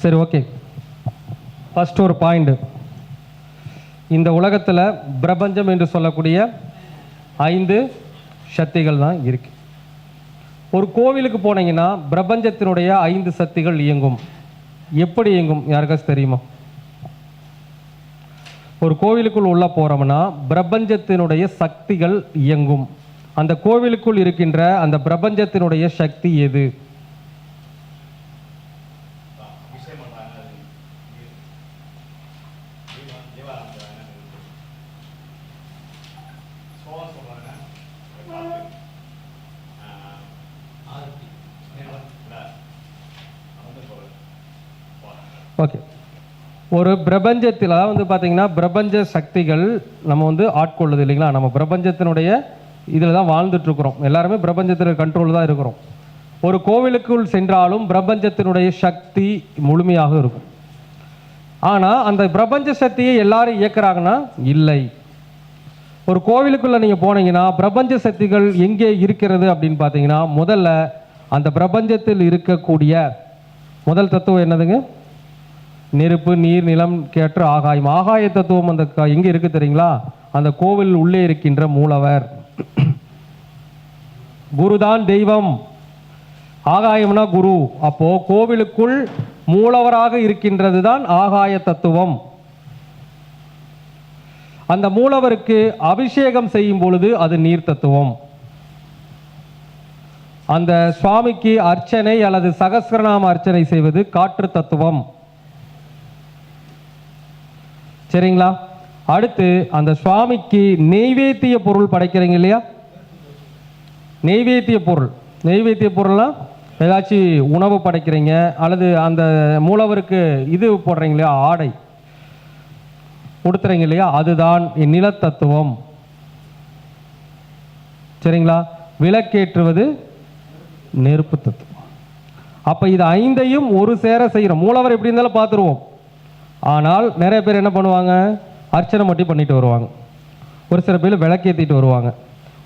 சரி, okay. First ஒரு point. இந்த உலகத்தில் பிரபஞ்சம் என்று சொல்லக்கூடிய 5 சக்திகள் தான் இருக்கு. ஒரு கோவிலுக்கு போனீங்கன்னா பிரபஞ்சத்தினுடைய 5 சக்திகள் இயங்கும். எப்படி இயங்கும் யாருக்காச்சும் தெரியுமா? ஒரு கோவிலுக்குள் உள்ள போறோம்னா பிரபஞ்சத்தினுடைய சக்திகள் இயங்கும். அந்த கோவிலுக்குள் இருக்கின்ற அந்த பிரபஞ்சத்தினுடைய சக்தி எது? ஓகே. ஒரு பிரபஞ்சத்தில் வந்து பார்த்தீங்கன்னா பிரபஞ்ச சக்திகள் நம்ம வந்து ஆட்கொள்ளுது இல்லைங்களா? நம்ம பிரபஞ்சத்தினுடைய இதில் தான் வாழ்ந்துட்டுருக்குறோம். எல்லாருமே பிரபஞ்சத்தினுடைய கண்ட்ரோல் தான் இருக்கிறோம். ஒரு கோவிலுக்குள் சென்றாலும் பிரபஞ்சத்தினுடைய சக்தி முழுமையாக இருக்கும். ஆனால் அந்த பிரபஞ்ச சக்தியை எல்லாரும் இயக்குறாங்கன்னா இல்லை. ஒரு கோவிலுக்குள்ளே நீங்கள் போனீங்கன்னா பிரபஞ்ச சக்திகள் எங்கே இருக்கிறது அப்படின்னு பார்த்தீங்கன்னா முதல்ல அந்த பிரபஞ்சத்தில் இருக்கக்கூடிய முதல் தத்துவம் என்னதுங்க? நெருப்பு, நீர், நிலம், காற்று, ஆகாயம். ஆகாய தத்துவம் அந்த எங்கே இருக்கு தெரியுங்களா? அந்த கோவில் உள்ளே இருக்கின்ற மூலவர். குருதான் தெய்வம், ஆகாயம்னா குரு. அப்போ கோவிலுக்குள் மூலவராக இருக்கின்றது தான் ஆகாய தத்துவம். அந்த மூலவருக்கு அபிஷேகம் செய்யும் பொழுது அது நீர் தத்துவம். அந்த சுவாமிக்கு அர்ச்சனை அல்லது சகஸ்ரநாம அர்ச்சனை செய்வது காற்று தத்துவம். சரிங்களா? அடுத்து அந்த சுவாமிக்கு நெய்வேத்திய பொருள் படைக்கிறீங்க இல்லையா? நெய்வேத்திய பொருள், நெய்வேத்திய பொருள்னா ஏதாச்சும் உணவு படைக்கிறீங்க அல்லது அந்த மூலவருக்கு இது போடுறீங்க இல்லையா, ஆடை கொடுத்துறீங்க இல்லையா, அதுதான் நிலத்தத்துவம். சரிங்களா? விளக்கேற்றுவது நெருப்பு தத்துவம். அப்ப இது 5ஐயும் ஒரு சேர செய்யறோம். மூலவர் எப்படி இருந்தாலும் பார்த்துருவோம். ஆனால் நிறைய பேர் என்ன பண்ணுவாங்க? அர்ச்சனை மட்டும் பண்ணிட்டு வருவாங்க. ஒரு சில பேர் விளக்கேற்றிட்டு வருவாங்க.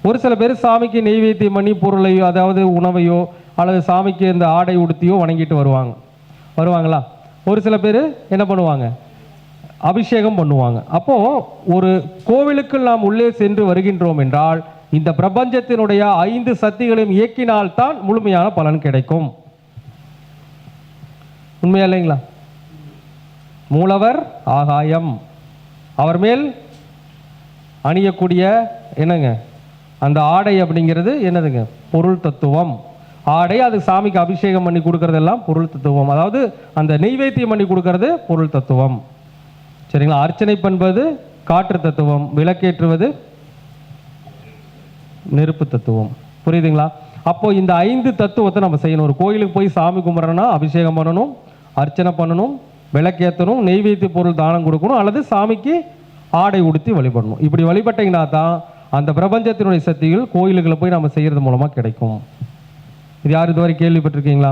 ஒரு சில பேர் சாமிக்கு நெய்வேத்தியம் பண்ணி பொருளையோ அதாவது உணவையோ அல்லது சாமிக்கு இந்த ஆடை உடுத்தியோ வணங்கிட்டு வருவாங்களா? ஒரு சில பேர் என்ன பண்ணுவாங்க? அபிஷேகம் பண்ணுவாங்க. அப்போ ஒரு கோவிலுக்கு நாம் உள்ளே சென்று வருகின்றோம் என்றால் இந்த பிரபஞ்சத்தினுடைய 5 சக்திகளையும் இயக்கினால்தான் முழுமையான பலன் கிடைக்கும். உண்மையா இல்லைங்களா? மூலவர் ஆகாயம், அவர் மேல் அணியக்கூடிய என்னங்க அந்த ஆடை அப்படிங்கிறது என்னதுங்க? பொருள் தத்துவம். ஆடை அது சாமிக்கு அபிஷேகம் பண்ணி கொடுக்கறதெல்லாம் பொருள் தத்துவம். அதாவது அந்த நெய்வேத்தியம் பண்ணி கொடுக்கறது பொருள் தத்துவம். சரிங்களா? அர்ச்சனை பண்ணுவது காற்று தத்துவம், விளக்கேற்றுவது நெருப்பு தத்துவம். புரியுதுங்களா? அப்போ இந்த 5 தத்துவத்தை நம்ம செய்யணும். ஒரு கோயிலுக்கு போய் சாமி கும்பிட்றோன்னா அபிஷேகம் பண்ணணும், அர்ச்சனை பண்ணணும், விளக்கேற்றணும், நெய்வேத்திய பொருள் தானம் கொடுக்கணும் அல்லது சாமிக்கு ஆடை உடுத்தி வழிபடணும். இப்படி வழிபட்டீங்கன்னா தான் அந்த பிரபஞ்சத்தினுடைய சக்திகள் கோயிலுக்குள்ள போய் நம்ம செய்யறது மூலமாக கிடைக்கும். இது யார் இதுவரை கேள்விப்பட்டிருக்கீங்களா?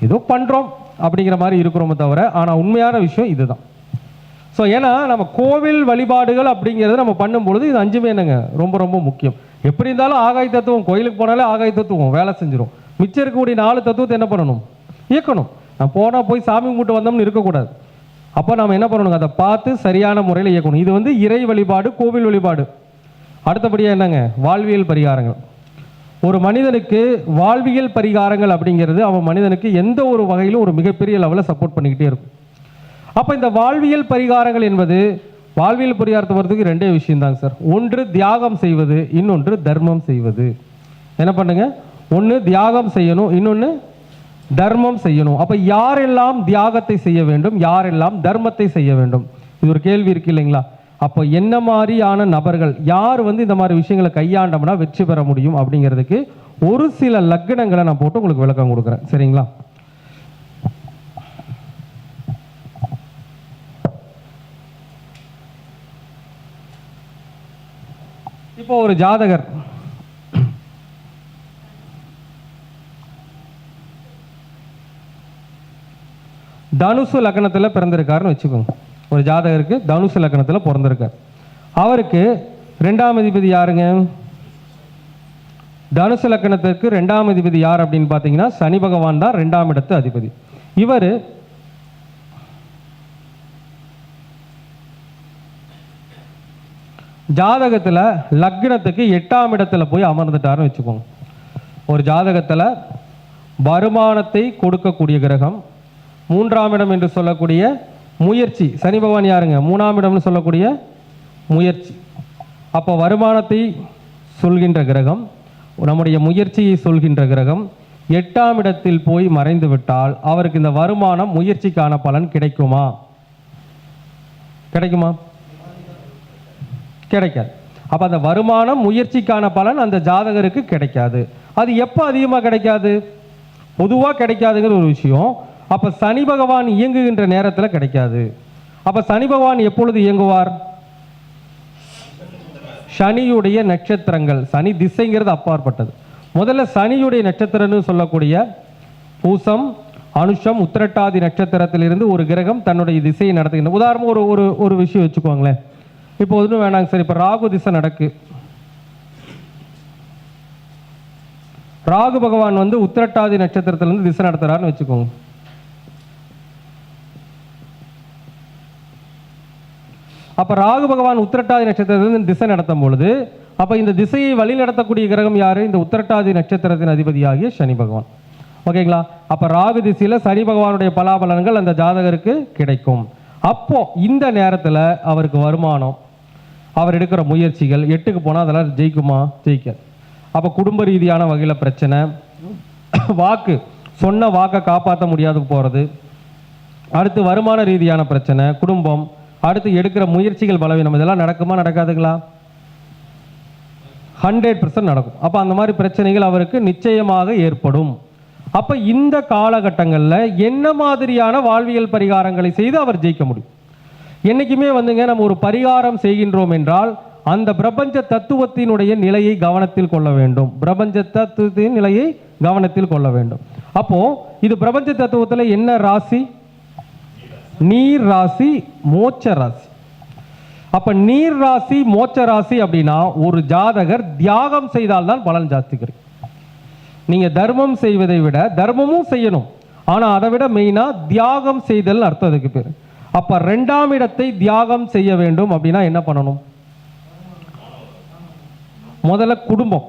ஏதோ பண்ணுறோம் அப்படிங்கிற மாதிரி இருக்கிறோமே தவிர ஆனால் உண்மையான விஷயம் இதுதான். ஸோ ஏன்னா நம்ம கோவில் வழிபாடுகள் அப்படிங்கிறத நம்ம பண்ணும்பொழுது இது 5மே என்னங்க ரொம்ப ரொம்ப முக்கியம். எப்படி இருந்தாலும் ஆகாய தத்துவம், கோயிலுக்கு போனாலே ஆகாய தத்துவம் வேலை செஞ்சிடும். மிச்சம் இருக்கக்கூடிய 4 தத்துவத்தை என்ன பண்ணணும்? இயக்கணும். நான் போனால் போய் சாமி கும்பிட்டு வந்தோம்னு இருக்கக்கூடாது. அப்போ நம்ம என்ன பண்ணணுங்க? அதை பார்த்து சரியான முறையில் இயக்கணும். இது வந்து இறை வழிபாடு, கோவில் வழிபாடு. அடுத்தபடியாக என்னங்க? வாழ்வியல் பரிகாரங்கள். ஒரு மனிதனுக்கு வாழ்வியல் பரிகாரங்கள் அப்படிங்கிறது அவன் மனிதனுக்கு எந்த ஒரு வகையிலும் ஒரு மிகப்பெரிய லெவலில் சப்போர்ட் பண்ணிக்கிட்டே இருக்கும். அப்போ இந்த வாழ்வியல் பரிகாரங்கள் என்பது வாழ்வியல் பரிகாரத்தை வரதுக்கு 2 விஷயம் தாங்க சார். ஒன்று தியாகம் செய்வது, இன்னொன்று தர்மம் செய்வது. என்ன பண்ணுங்க? ஒன்று தியாகம் செய்யணும், இன்னொன்று தர்மம் செய்யணும். அப்ப யாரெல்லாம் தியாகத்தை செய்ய வேண்டும், யாரெல்லாம் தர்மத்தை செய்ய வேண்டும்? இது ஒரு கேள்வி இருக்கு இல்லைங்களா? அப்போ என்ன மாதிரியான நபர்கள் யார் வந்து இந்த மாதிரி விஷயங்களை கையாண்டோம்னா வெற்றி பெற முடியும் அப்படிங்கிறதுக்கு ஒரு சில லக்னங்களை நான் போட்டு உங்களுக்கு விளக்கம் கொடுக்குறேன். சரிங்களா? இப்போ ஒரு ஜாதகர் தனுசு லக்னத்தில் பிறந்திருக்காருன்னு வச்சுக்கோங்க. ஒரு ஜாதகருக்கு தனுசு லக்னத்தில் பிறந்திருக்கார். அவருக்கு 2ஆம் அதிபதி யாருங்க? தனுசு லக்னத்திற்கு 2ஆம் அதிபதி யார் அப்படின்னு பார்த்தீங்கன்னா சனி பகவான் தான் 2ஆம் இடத்து அதிபதி. இவர் ஜாதகத்தில் லக்னத்துக்கு 8ஆம் இடத்துல போய் அமர்ந்துட்டாருன்னு வச்சுக்கோங்க. ஒரு ஜாதகத்தில் வருமானத்தை கொடுக்கக்கூடிய கிரகம் 3ஆம் இடம் என்று சொல்லக்கூடிய முயற்சி, சனி பகவான் யாருங்க? 3ஆம் இடம்னு சொல்லக்கூடிய முயற்சி. அப்போ வருமானத்தை சொல்கின்ற கிரகம், நம்முடைய முயற்சியை சொல்கின்ற கிரகம் 8ஆம் இடத்தில் போய் மறைந்து விட்டால் அவருக்கு இந்த வருமானம் முயற்சிக்கான பலன் கிடைக்குமா? கிடைக்குமா? கிடைக்காது. அப்ப அந்த வருமானம் முயற்சிக்கான பலன் அந்த ஜாதகருக்கு கிடைக்காது. அது எப்போ அதிகமாக கிடைக்காது? பொதுவாக கிடைக்காதுங்கிற ஒரு விஷயம். அப்ப சனி பகவான் இயங்குகின்ற நேரத்தில் கிடைக்காது. அப்ப சனி பகவான் எப்பொழுது இயங்குவார்? சனியுடைய நட்சத்திரங்கள், சனி திசைங்கிறது அப்பாற்பட்டது. முதல்ல சனியுடைய நட்சத்திரம்னு சொல்லக்கூடிய பூசம், அனுஷம், உத்திரட்டாதி நட்சத்திரத்திலிருந்து ஒரு கிரகம் தன்னுடைய திசையை நடத்துகின்ற. உதாரணம் ஒரு விஷயம் வச்சுக்கோங்களேன். இப்போ ஒன்றும் வேணாங்க சார், இப்போ ராகு திசை நடக்கு. ராகு பகவான் வந்து உத்திரட்டாதி நட்சத்திரத்திலிருந்து திசை நடத்துறாருன்னு வச்சுக்கோங்க. அப்ப ராகு பகவான் உத்திரட்டாதி நட்சத்திரத்திலிருந்து திசை நடத்தும் பொழுது அப்ப இந்த திசையை வழி நடத்தக்கூடிய கிரகம் யாரு? இந்த உத்திரட்டாதி நட்சத்திரத்தின் அதிபதியாகிய சனி பகவான். ஓகேங்களா? அப்ப ராகு திசையில சனி பகவானுடைய பலாபலன்கள் அந்த ஜாதகருக்கு கிடைக்கும். அப்போ இந்த நேரத்தில் அவருக்கு வருமானம், அவர் எடுக்கிற முயற்சிகள் 8க்கு போனால் அதெல்லாம் ஜெயிக்குமா? ஜெயிக்க. அப்போ குடும்ப ரீதியான வகையில் பிரச்சனை, வாக்கு சொன்ன வாக்கை காப்பாற்ற முடியாது போகிறது, அடுத்து வருமான ரீதியான பிரச்சனை, குடும்பம், அடுத்து எடுக்கிற முயற்சிகள் பலவீனம், இதெல்லாம் நடக்குமா நடக்காதுங்களா? 100% நடக்கும். அப்போ அந்த மாதிரி பிரச்சனைகள் அவருக்கு நிச்சயமாக ஏற்படும். அப்போ இந்த காலகட்டங்களில் என்ன மாதிரியான வாழ்வியல் பரிகாரங்களை செய்து அவர் ஜெயிக்க முடியும்? என்னைக்குமே வந்துங்க நம்ம ஒரு பரிகாரம் செய்கின்றோம் என்றால் அந்த பிரபஞ்ச தத்துவத்தினுடைய நிலையை கவனத்தில் கொள்ள வேண்டும். பிரபஞ்ச தத்துவத்தின் நிலையை கவனத்தில் கொள்ள வேண்டும். அப்போ இது பிரபஞ்ச தத்துவத்தில் என்ன ராசி? நீர் ராசி, மோட்ச ராசி. அப்ப நீர் ராசி, மோட்ச ராசி அப்படின்னா ஒரு ஜாதகர் தியாகம் செய்தால்தான் பலன் ஜாஸ்தி கிடைக்கும். நீங்க தர்மம் செய்வதை விட தர்மமும் செய்யணும், ஆனா அதை விட மெயினா தியாகம் செய்தல் அர்த்தம் அதுக்கு பேர். அப்ப 2ஆம் இடத்தை தியாகம் செய்ய வேண்டும் அப்படின்னா என்ன பண்ணணும்? முதல்ல குடும்பம்.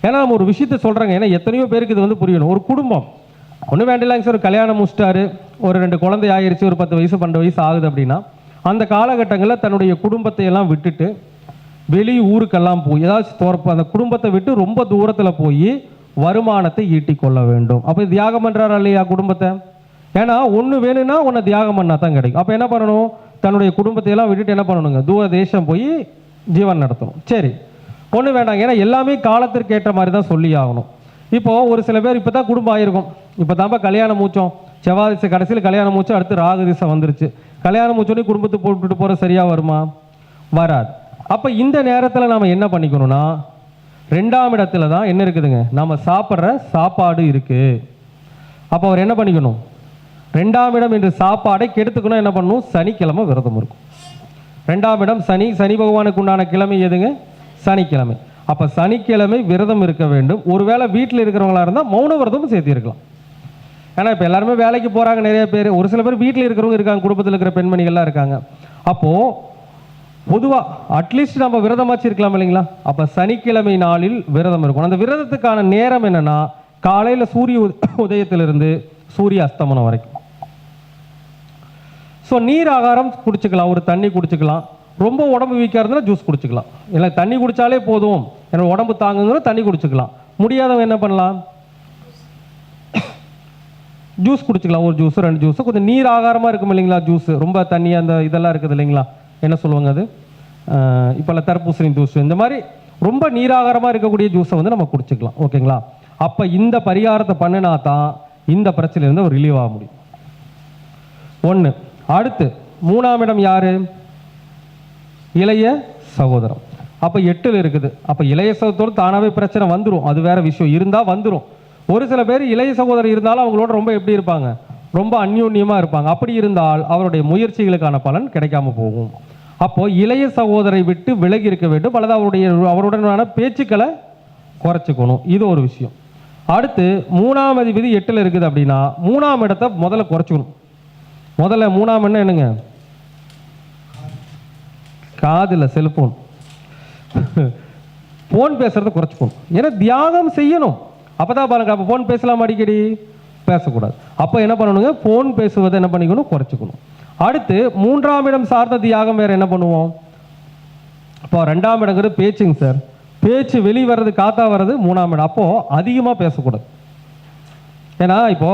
ஏன்னா நம்ம ஒரு விஷயத்தை சொல்றாங்க, ஏன்னா எத்தனையோ பேருக்கு இது வந்து புரியணும். ஒரு குடும்பம் ஒன்றும் வேண்டியலாங்க சார், ஒரு கல்யாணம் முடிச்சிட்டாரு, ஒரு 2 குழந்தை ஆகிருச்சு, ஒரு 10 வயசு 12 வயசு ஆகுது அப்படின்னா அந்த காலகட்டங்களில் தன்னுடைய குடும்பத்தை எல்லாம் விட்டுட்டு வெளி ஊருக்கெல்லாம் போய் ஏதாச்சும் அந்த குடும்பத்தை விட்டு ரொம்ப தூரத்தில் போய் வருமானத்தை ஈட்டிக் கொள்ள வேண்டும். அப்போ தியாகம் பண்ணுறாரா இல்லையா குடும்பத்தை? ஏன்னா ஒன்று வேணும்னா ஒன்று தியாகம் பண்ணால் தான் கிடைக்கும். அப்போ என்ன பண்ணணும்? தன்னுடைய குடும்பத்தை எல்லாம் விட்டுட்டு என்ன பண்ணணுங்க? தூர தேசம் போய் ஜீவன் நடத்தணும். சரி, ஒன்று வேண்டாங்க, ஏன்னா எல்லாமே காலத்திற்கு ஏற்ற மாதிரி தான் சொல்லி ஆகணும். இப்போது ஒரு சில பேர் இப்போ தான் குடும்பம் ஆயிருக்கும், இப்போ தான்ப்பா கல்யாணம் மூச்சோம், செவ்வாய் திசை கடைசியில் கல்யாணம் மூச்சோம், அடுத்து ராகு திசை வந்துருச்சு, கல்யாணம் மூச்சோடனே குடும்பத்தை போட்டுட்டு போகிற சரியாக வருமா? வராது. அப்போ இந்த நேரத்தில் நாம் என்ன பண்ணிக்கணும்னா 2ஆம் இடத்துல தான் என்ன இருக்குதுங்க? நம்ம சாப்பிட்ற சாப்பாடு இருக்குது. அப்போ அவர் என்ன பண்ணிக்கணும்? 2ஆம் இடம் என்று சாப்பாடை கெடுத்துக்கணும். என்ன பண்ணணும்? சனிக்கிழமை விரதம் இருக்கும். 2ஆம் இடம் சனி, சனி பகவானுக்கு உண்டான கிழமை எதுங்க? சனிக்கிழமை. அப்போ சனிக்கிழமை விரதம் இருக்க வேண்டும். ஒருவேளை வீட்டில் இருக்கிறவங்களா இருந்தால் மௌன விரதமும் சேர்த்து இருக்கலாம். ஏன்னா இப்போ எல்லாருமே வேலைக்கு போகிறாங்க நிறைய பேர், ஒரு சில பேர் வீட்டில் இருக்கிறவங்க இருக்காங்க, குடும்பத்தில் இருக்கிற பெண்மணிகள்லாம் இருக்காங்க. அப்போது பொதுவாக அட்லீஸ்ட் நம்ம விரதமாச்சு இருக்கலாம் இல்லைங்களா? அப்போ சனிக்கிழமை நாளில் விரதம் இருக்கும். அந்த விரதத்துக்கான நேரம் என்னன்னா காலையில் சூரிய உதயத்திலிருந்து சூரிய அஸ்தமனம் வரைக்கும். ஸோ நீர் ஆகாரம் குடிச்சுக்கலாம், ஒரு தண்ணி குடிச்சுக்கலாம். ரொம்ப உடம்பு வீக்காக இருந்தால் ஜூஸ் குடிச்சுக்கலாம். இல்லை தண்ணி குடித்தாலே போதும், என்னோட உடம்பு தாங்குங்கிற தண்ணி குடிச்சுக்கலாம். முடியாதவங்க என்ன பண்ணலாம்? ஜூஸ் குடிச்சுக்கலாம், ஒரு ஜூஸ் 2 ஜூஸ். கொஞ்சம் நீர் ஆகாரமாக இருக்கும் இல்லைங்களா ஜூஸ், ரொம்ப தண்ணி அந்த இதெல்லாம் இருக்குது இல்லைங்களா, என்ன சொல்லுவாங்க அது, இப்போல்லாம் தர்பூசணி ஜூஸ், இந்த மாதிரி ரொம்ப நீராகாரமாக இருக்கக்கூடிய ஜூஸை வந்து நம்ம குடிச்சுக்கலாம். ஓகேங்களா? அப்போ இந்த பரிகாரத்தை பண்ணினா தான் இந்த பிரச்சனையிலேருந்து ஒரு ரிலீவ் ஆக முடியும். ஒன்று. அடுத்து 3ஆம் இடம் யாரு? இளைய சகோதரம். அப்போ 8ல் இருக்குது. அப்போ இளைய சகோதரோடு தானாகவே பிரச்சனை வந்துடும், அது வேற விஷயம், இருந்தால் வந்துடும். ஒரு சில பேர் இளைய சகோதரர் இருந்தாலும் அவங்களோட ரொம்ப எப்படி இருப்பாங்க? ரொம்ப அந்யோன்யமாக இருப்பாங்க. அப்படி இருந்தால் அவருடைய முயற்சிகளுக்கான பலன் கிடைக்காம போகும். அப்போ இளைய சகோதரை விட்டு விலகி இருக்க வேண்டும், அல்லது அவருடனான பேச்சுக்களை குறைச்சிக்கணும். இது ஒரு விஷயம். அடுத்து 3ஆம் அதிபதி 8ல் இருக்குது அப்படின்னா 3ஆம் இடத்தை முதல்ல குறைச்சிக்கணும். முதல்ல 3ஆம் எண்ணம் என்னங்க? காதில் செல்போன். ஃபோன் பேசுறதை குறைச்சிக்கணும். ஏன்னா தியாகம் செய்யணும். அப்பதான் பாருங்க, அப்போ ஃபோன் பேசலாம் அடிக்கடி பேசக்கூடாது. அப்போ என்ன பண்ணணுங்க, ஃபோன் பேசுவதை என்ன பண்ணிக்கணும், குறைச்சிக்கணும். அடுத்து 3ஆம் இடம் சார்ந்த தியாகம் வேற என்ன பண்ணுவோம்? இப்போ 2ஆம் இடங்கிறது பேச்சுங்க சார். பேச்சு வெளி வர்றது, காத்தா வர்றது 3ஆம் இடம். அப்போ அதிகமாக பேசக்கூடாது. ஏன்னா இப்போ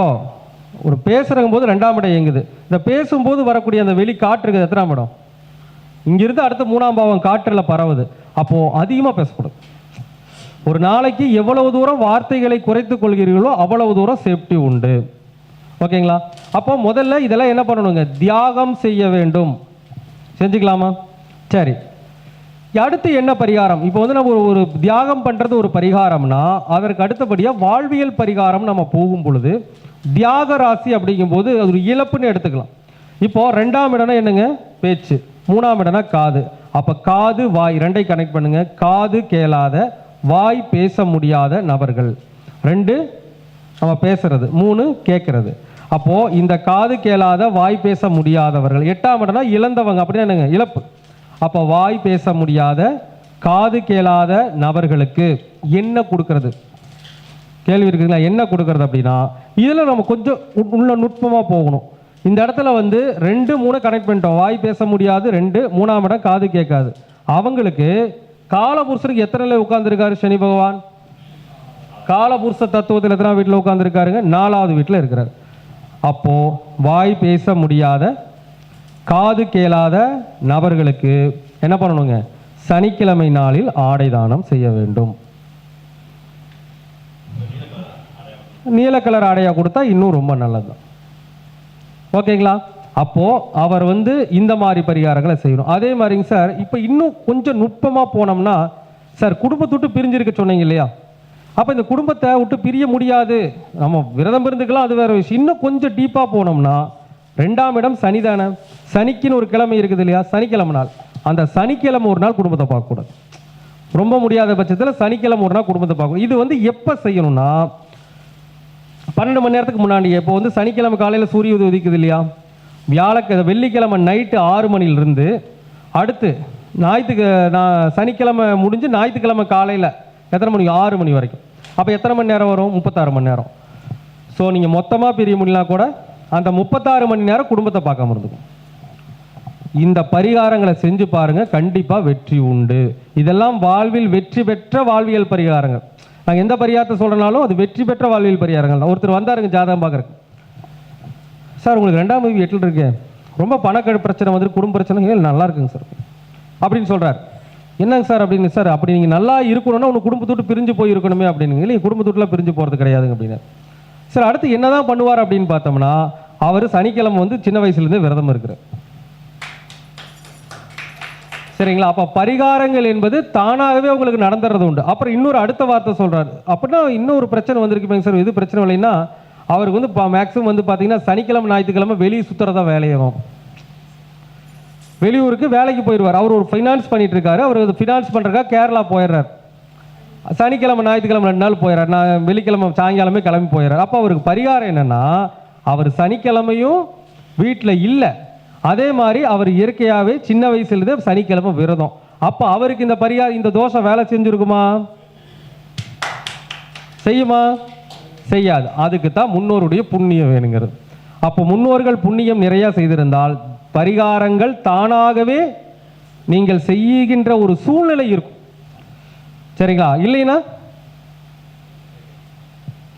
ஒரு பேசுகிற போது 2ஆம் இடம் இயங்குது. இந்த பேசும்போது வரக்கூடிய அந்த வெளி காற்று இருக்குது எத்தனாம் இடம்? இங்கிருந்து அடுத்து 3ஆம் பாவம் காற்றில் பரவுது. அப்போ அதிகமாக பேசக்கூடாது. ஒரு நாளைக்கு எவ்வளவு தூரம் வார்த்தைகளை குறைத்துக் கொள்கிறீர்களோ அவ்வளவு தூரம் சேஃப்டி உண்டு. ஓகேங்களா? அப்போ முதல்ல இதெல்லாம் என்ன பண்ணணுங்க, தியாகம் செய்ய வேண்டும். செஞ்சுக்கலாமா? சரி, அடுத்து என்ன பரிகாரம்? இப்போ வந்து நம்ம ஒரு தியாகம் பண்றது ஒரு பரிகாரம்னா, அதற்கு அடுத்தபடியாக வாழ்வியல் பரிகாரம் நம்ம போகும் பொழுது தியாக ராசி அப்படிங்கும்போது அது ஒரு இழப்புன்னு எடுத்துக்கலாம். இப்போ 2ஆம் இடம்னா என்னங்க, பேச்சு. 3ஆம் இடம்னா காது. அப்போ காது வாய் ரெண்டை கனெக்ட் பண்ணுங்க. காது கேளாத, வாய் பேச முடியாத நபர்கள். 2 நம்ம பேசுறது, 3 கேட்கறது. அப்போ இந்த காது கேளாத, வாய் பேச முடியாதவர்கள். 8ஆம் இடம்னா இழந்தவங்க, அப்படின்னா என்னங்க, இழப்பு. அப்போ வாய் பேச முடியாத, காது கேளாத நபர்களுக்கு என்ன கொடுக்கறது? கேள்வி இருக்குங்களா? என்ன கொடுக்கறது அப்படின்னா, இதில் நம்ம கொஞ்சம் உள்ள நுட்பமாக போகணும். இந்த இடத்துல வந்து 2, 3 கனெக்ட் பண்ணிட்டோம். வாய் பேச முடியாது 2, 3ஆம் இடம் காது கேட்காது. அவங்களுக்கு காலபுருஷனுக்கு எத்தனை உட்கார்ந்துருக்காரு சனி பகவான்? காலபுருஷ தத்துவத்தில் எத்தனை வீட்டில் உட்கார்ந்துருக்காருங்க? 4ஆவது வீட்டில் இருக்கிறார். அப்போ வாய் பேச முடியாத, காது கேளாத நபர்களுக்கு என்ன பண்ணணுங்க, சனிக்கிழமை நாளில் ஆடை தானம் செய்ய வேண்டும். நீல கலர் ஆடையா கொடுத்தா இன்னும் ரொம்ப நல்லது. ஓகேங்களா? அப்போ அவர் வந்து இந்த மாதிரி பரிகாரங்களை செய்யணும். அதே மாதிரிங்க சார், இப்போ இன்னும் கொஞ்சம் நுட்பமாக போனோம்னா சார், குடும்பத்தை விட்டு பிரிஞ்சிருக்க சொன்னீங்க இல்லையா? அப்போ இந்த குடும்பத்தை விட்டு பிரிய முடியாது, நம்ம விரதம் இருந்துக்கலாம், அது வேற விஷயம். இன்னும் கொஞ்சம் டீப்பாக போனோம்னா 2ஆம் இடம் சனி தானே. சனிக்குன்னு ஒரு கிழமை இருக்குது இல்லையா? சனிக்கிழமை நாள். அந்த சனிக்கிழமை ஒரு நாள் குடும்பத்தை பார்க்கக்கூடாது. ரொம்ப முடியாத பட்சத்தில் சனிக்கிழமை ஒரு நாள் குடும்பத்தை பார்க்கணும். இது வந்து எப்போ செய்யணும்னா 12 மணி நேரத்துக்கு முன்னாடி. இப்போ வந்து சனிக்கிழமை காலையில் சூரிய உதிக்குது இல்லையா? வெள்ளிக்கிழமை நைட்டு 6 மணிலிருந்து அடுத்து சனிக்கிழமை முடிஞ்சு ஞாயிற்றுக்கிழமை காலையில் எத்தனை மணிக்கு? 6 மணி வரைக்கும். அப்போ எத்தனை மணி நேரம் வரும்? 36 மணி நேரம். ஸோ நீங்கள் மொத்தமாக பிரிய முடியலாம் கூட அந்த 36 மணி நேரம் குடும்பத்தை பார்க்காம இருந்துக்கும். இந்த பரிகாரங்களை செஞ்சு பாருங்க, கண்டிப்பா வெற்றி உண்டு. இதெல்லாம் வாழ்வில் வெற்றி பெற்ற வாழ்வியல் பரிகாரங்கள். நாங்கள் எந்த பரிகாரத்தை சொல்றனாலும் அது வெற்றி பெற்ற வாழ்வியல் பரிகாரங்கள் தான். ஒருத்தர் வந்தாருங்க ஜாதகம் பார்க்கறதுக்கு. சார் உங்களுக்கு 2ஆம் வீடு 8ல் இருக்கு, ரொம்ப பணக்கழு பிரச்சனை வந்து குடும்ப பிரச்சனை நல்லா இருக்குங்க சார் அப்படின்னு சொல்றாரு. என்னங்க சார் அப்படின்னு. சார் அப்படி நீங்கள் நல்லா இருக்கணும்னா உங்க குடும்பத்தோட்டு பிரிஞ்சு போய் இருக்கணுமே அப்படின்னு. இல்லை, குடும்பத்தோட்டுலாம் பிரிஞ்சு போகிறது கிடையாதுங்க அப்படின்னு. சார் அடுத்து என்னதான் பண்ணுவார் அப்படின்னு பார்த்தோம்னா, அவர் சனிக்கிழமை வந்து சின்ன வயசுலேருந்து விரதம் இருக்கிறார். சரிங்களா? அப்போ பரிகாரங்கள் என்பது தானாகவே உங்களுக்கு நடந்துறது உண்டு. அப்புறம் இன்னொரு அடுத்த வார்த்தை சொல்றாரு. அப்படின்னா இன்னொரு பிரச்சனை வந்திருக்கு சார். இது பிரச்சனை இல்லைன்னா அவருக்கு வந்து மேக்ஸிமம் வந்து பார்த்தீங்கன்னா சனிக்கிழமை ஞாயிற்றுக்கிழமை வெளியே சுற்றுறதா வேலையாகும். வெளியூருக்கு வேலைக்கு போயிடுவார். அவர் ஒரு ஃபைனான்ஸ் பண்ணிட்டு இருக்காரு. அவர் ஃபினான்ஸ் பண்ணுறதுக்காக கேரளா போயிடுறார். சனிக்கிழமை ஞாயிற்றுக்கிழமை 2 நாள் போயிடுறார். நான் வெள்ளிக்கிழமை சாயங்காலமே கிளம்பி போயிடுறார். அப்போ அவருக்கு பரிகாரம் என்னன்னா, அவர் சனிக்கிழமையும் வீட்டில் இல்லை, அதே மாதிரி அவர் இயற்கையாகவே சின்ன வயசுலேருந்து சனிக்கிழமை விரதம். அப்போ அவருக்கு இந்த பரிகாரம், இந்த தோஷம் வேலை செஞ்சுருக்குமா? செய்யுமா? செய்யாது. அதுக்கு தான் முன்னோருடைய புண்ணியம் வேணுங்கிறது. அப்போ முன்னோர்கள் புண்ணியம் நிறைய செய்திருந்தால் பரிகாரங்கள் தானாகவே நீங்கள் செய்கின்ற ஒரு சூழ்நிலை இருக்கும். சரிங்களா? இல்லைன்னா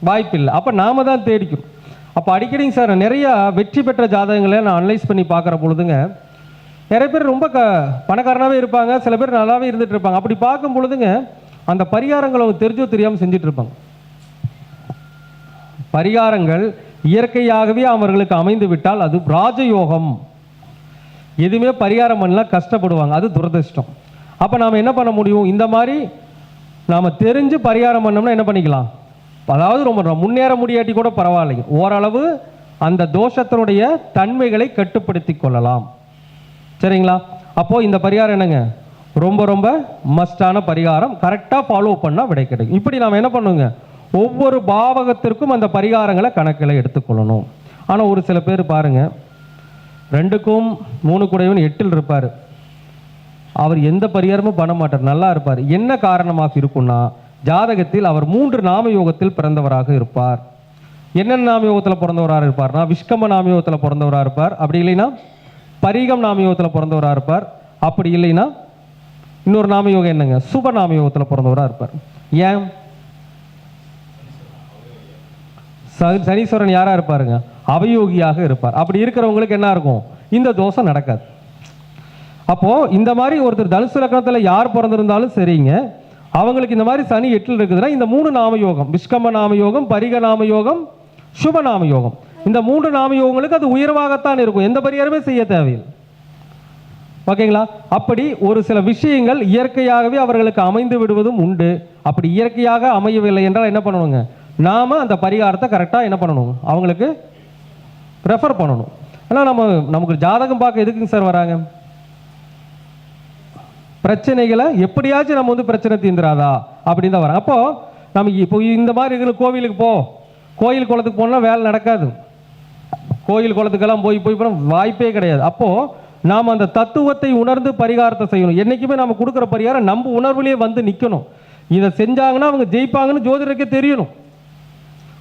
வாய்ப்பில்லை. அப்போ நாம தான் தேடிக்கணும். அப்போ அடிக்கடிங்க சார் நிறைய வெற்றி பெற்ற ஜாதகங்களை நான் அனலைஸ் பண்ணி பார்க்குற பொழுதுங்க, நிறைய பேர் ரொம்ப பணக்காரனாகவே இருப்பாங்க, சில பேர் நல்லாவே இருந்துட்டு இருப்பாங்க. அப்படி பார்க்கும் பொழுதுங்க அந்த பரிகாரங்களை அவங்க தெரிஞ்சோ தெரியாமல் செஞ்சுட்டு இருப்பாங்க. பரிகாரங்கள் இயற்கையாகவே அவர்களுக்கு அமைந்து விட்டால் அது ராஜயோகம். எதுவுமே பரிகாரம் பண்ணலாம் கஷ்டப்படுவாங்க, அது துரதிர்ஷ்டம். அப்போ நாம் என்ன பண்ண முடியும்? இந்த மாதிரி நாம் தெரிஞ்சு பரிகாரம் பண்ணோம்னா என்ன பண்ணிக்கலாம்? அதாவது ரொம்ப முன்னேற முடியாட்டி கூட பரவாயில்லைங்க, ஓரளவு அந்த தோஷத்தினுடைய தன்மைகளை கட்டுப்படுத்தி கொள்ளலாம். சரிங்களா? அப்போது இந்த பரிகாரம் என்னங்க, ரொம்ப ரொம்ப மஸ்டான பரிகாரம். கரெக்டாக ஃபாலோ பண்ணால் விடை கிடைக்கும். இப்படி நாம் என்ன பண்ணுங்க, ஒவ்வொரு பாவகத்திற்கும் அந்த பரிகாரங்களை கணக்கில் எடுத்துக்கொள்ளணும். ஆனால் ஒரு சில பேர் பாருங்க, 2க்கும் 3 கூடையவன் 8ல் இருப்பார். அவர் எந்த பரிகாரமும் பண்ண மாட்டார், நல்லா இருப்பார். என்ன காரணமாக இருக்கும்னா ஜாதகத்தில் அவர் 3 நாமயோகத்தில் பிறந்தவராக இருப்பார். என்னென்ன நாமயோகத்தில் பிறந்தவராக இருப்பார்னா விஷ்கம நாமயோகத்தில் பிறந்தவராக இருப்பார். அப்படி இல்லைன்னா பரிகம் நாமயோகத்தில் பிறந்தவராக இருப்பார். அப்படி இல்லைன்னா இன்னொரு நாமயோகம் என்னங்க, சுப நாமயோகத்தில் பிறந்தவராக இருப்பார். ஏன்? சனீஸ்வரன் யாரா இருப்பாருங்க, அவயோகியாக இருப்பார். அப்படி இருக்கிறவங்களுக்கு என்ன இருக்கும், இந்த தோஷம் நடக்காது. அப்போ இந்த மாதிரி ஒருத்தர் தனுசு லக்னத்தில் யார் பிறந்திருந்தாலும் சரிங்க, அவங்களுக்கு இந்த மாதிரி சனி 8ல் இருக்குதுன்னா இந்த 3 நாமயோகம், விஷ்கம நாமயோகம், பரிக நாமயோகம், சுப நாமயோகம், இந்த 3 நாமயோகங்களுக்கு அது உயர்வாகத்தான் இருக்கும். எந்த பரிகாரமே செய்ய தேவையில்லை. ஓகேங்களா? அப்படி ஒரு சில விஷயங்கள் இயற்கையாகவே அவர்களுக்கு அமைந்து விடுவதும் உண்டு. அப்படி இயற்கையாக அமையவில்லை என்றால் என்ன பண்ணணுங்க, நாம அந்த பரிகாரத்தை கரெக்டாக என்ன பண்ணணும், அவங்களுக்கு ரெஃபர் பண்ணணும். ஆனால் நமக்கு ஜாதகம் பார்க்க எதுக்குங்க சார் வராங்க? பிரச்சனைகளை எப்படியாச்சும் நம்ம பிரச்சனை தீர்ந்துராதா அப்படின்னு தான் வராங்க. அப்போ நம்ம இப்போ இந்த மாதிரி இருக்கிற கோவிலுக்கு கோயில் குளத்துக்கு போனால் வேலை நடக்காது. கோயில் குளத்துக்கெல்லாம் போய் போனால் வாய்ப்பே கிடையாது. அப்போ நாம் அந்த தத்துவத்தை உணர்ந்து பரிகாரத்தை செய்யணும். என்றைக்குமே நம்ம கொடுக்குற பரிகாரம் நம்ம உணர்வுலேயே வந்து நிற்கணும். இதை செஞ்சாங்கன்னா அவங்க ஜெயிப்பாங்கன்னு ஜோதிடருக்கே தெரியணும்.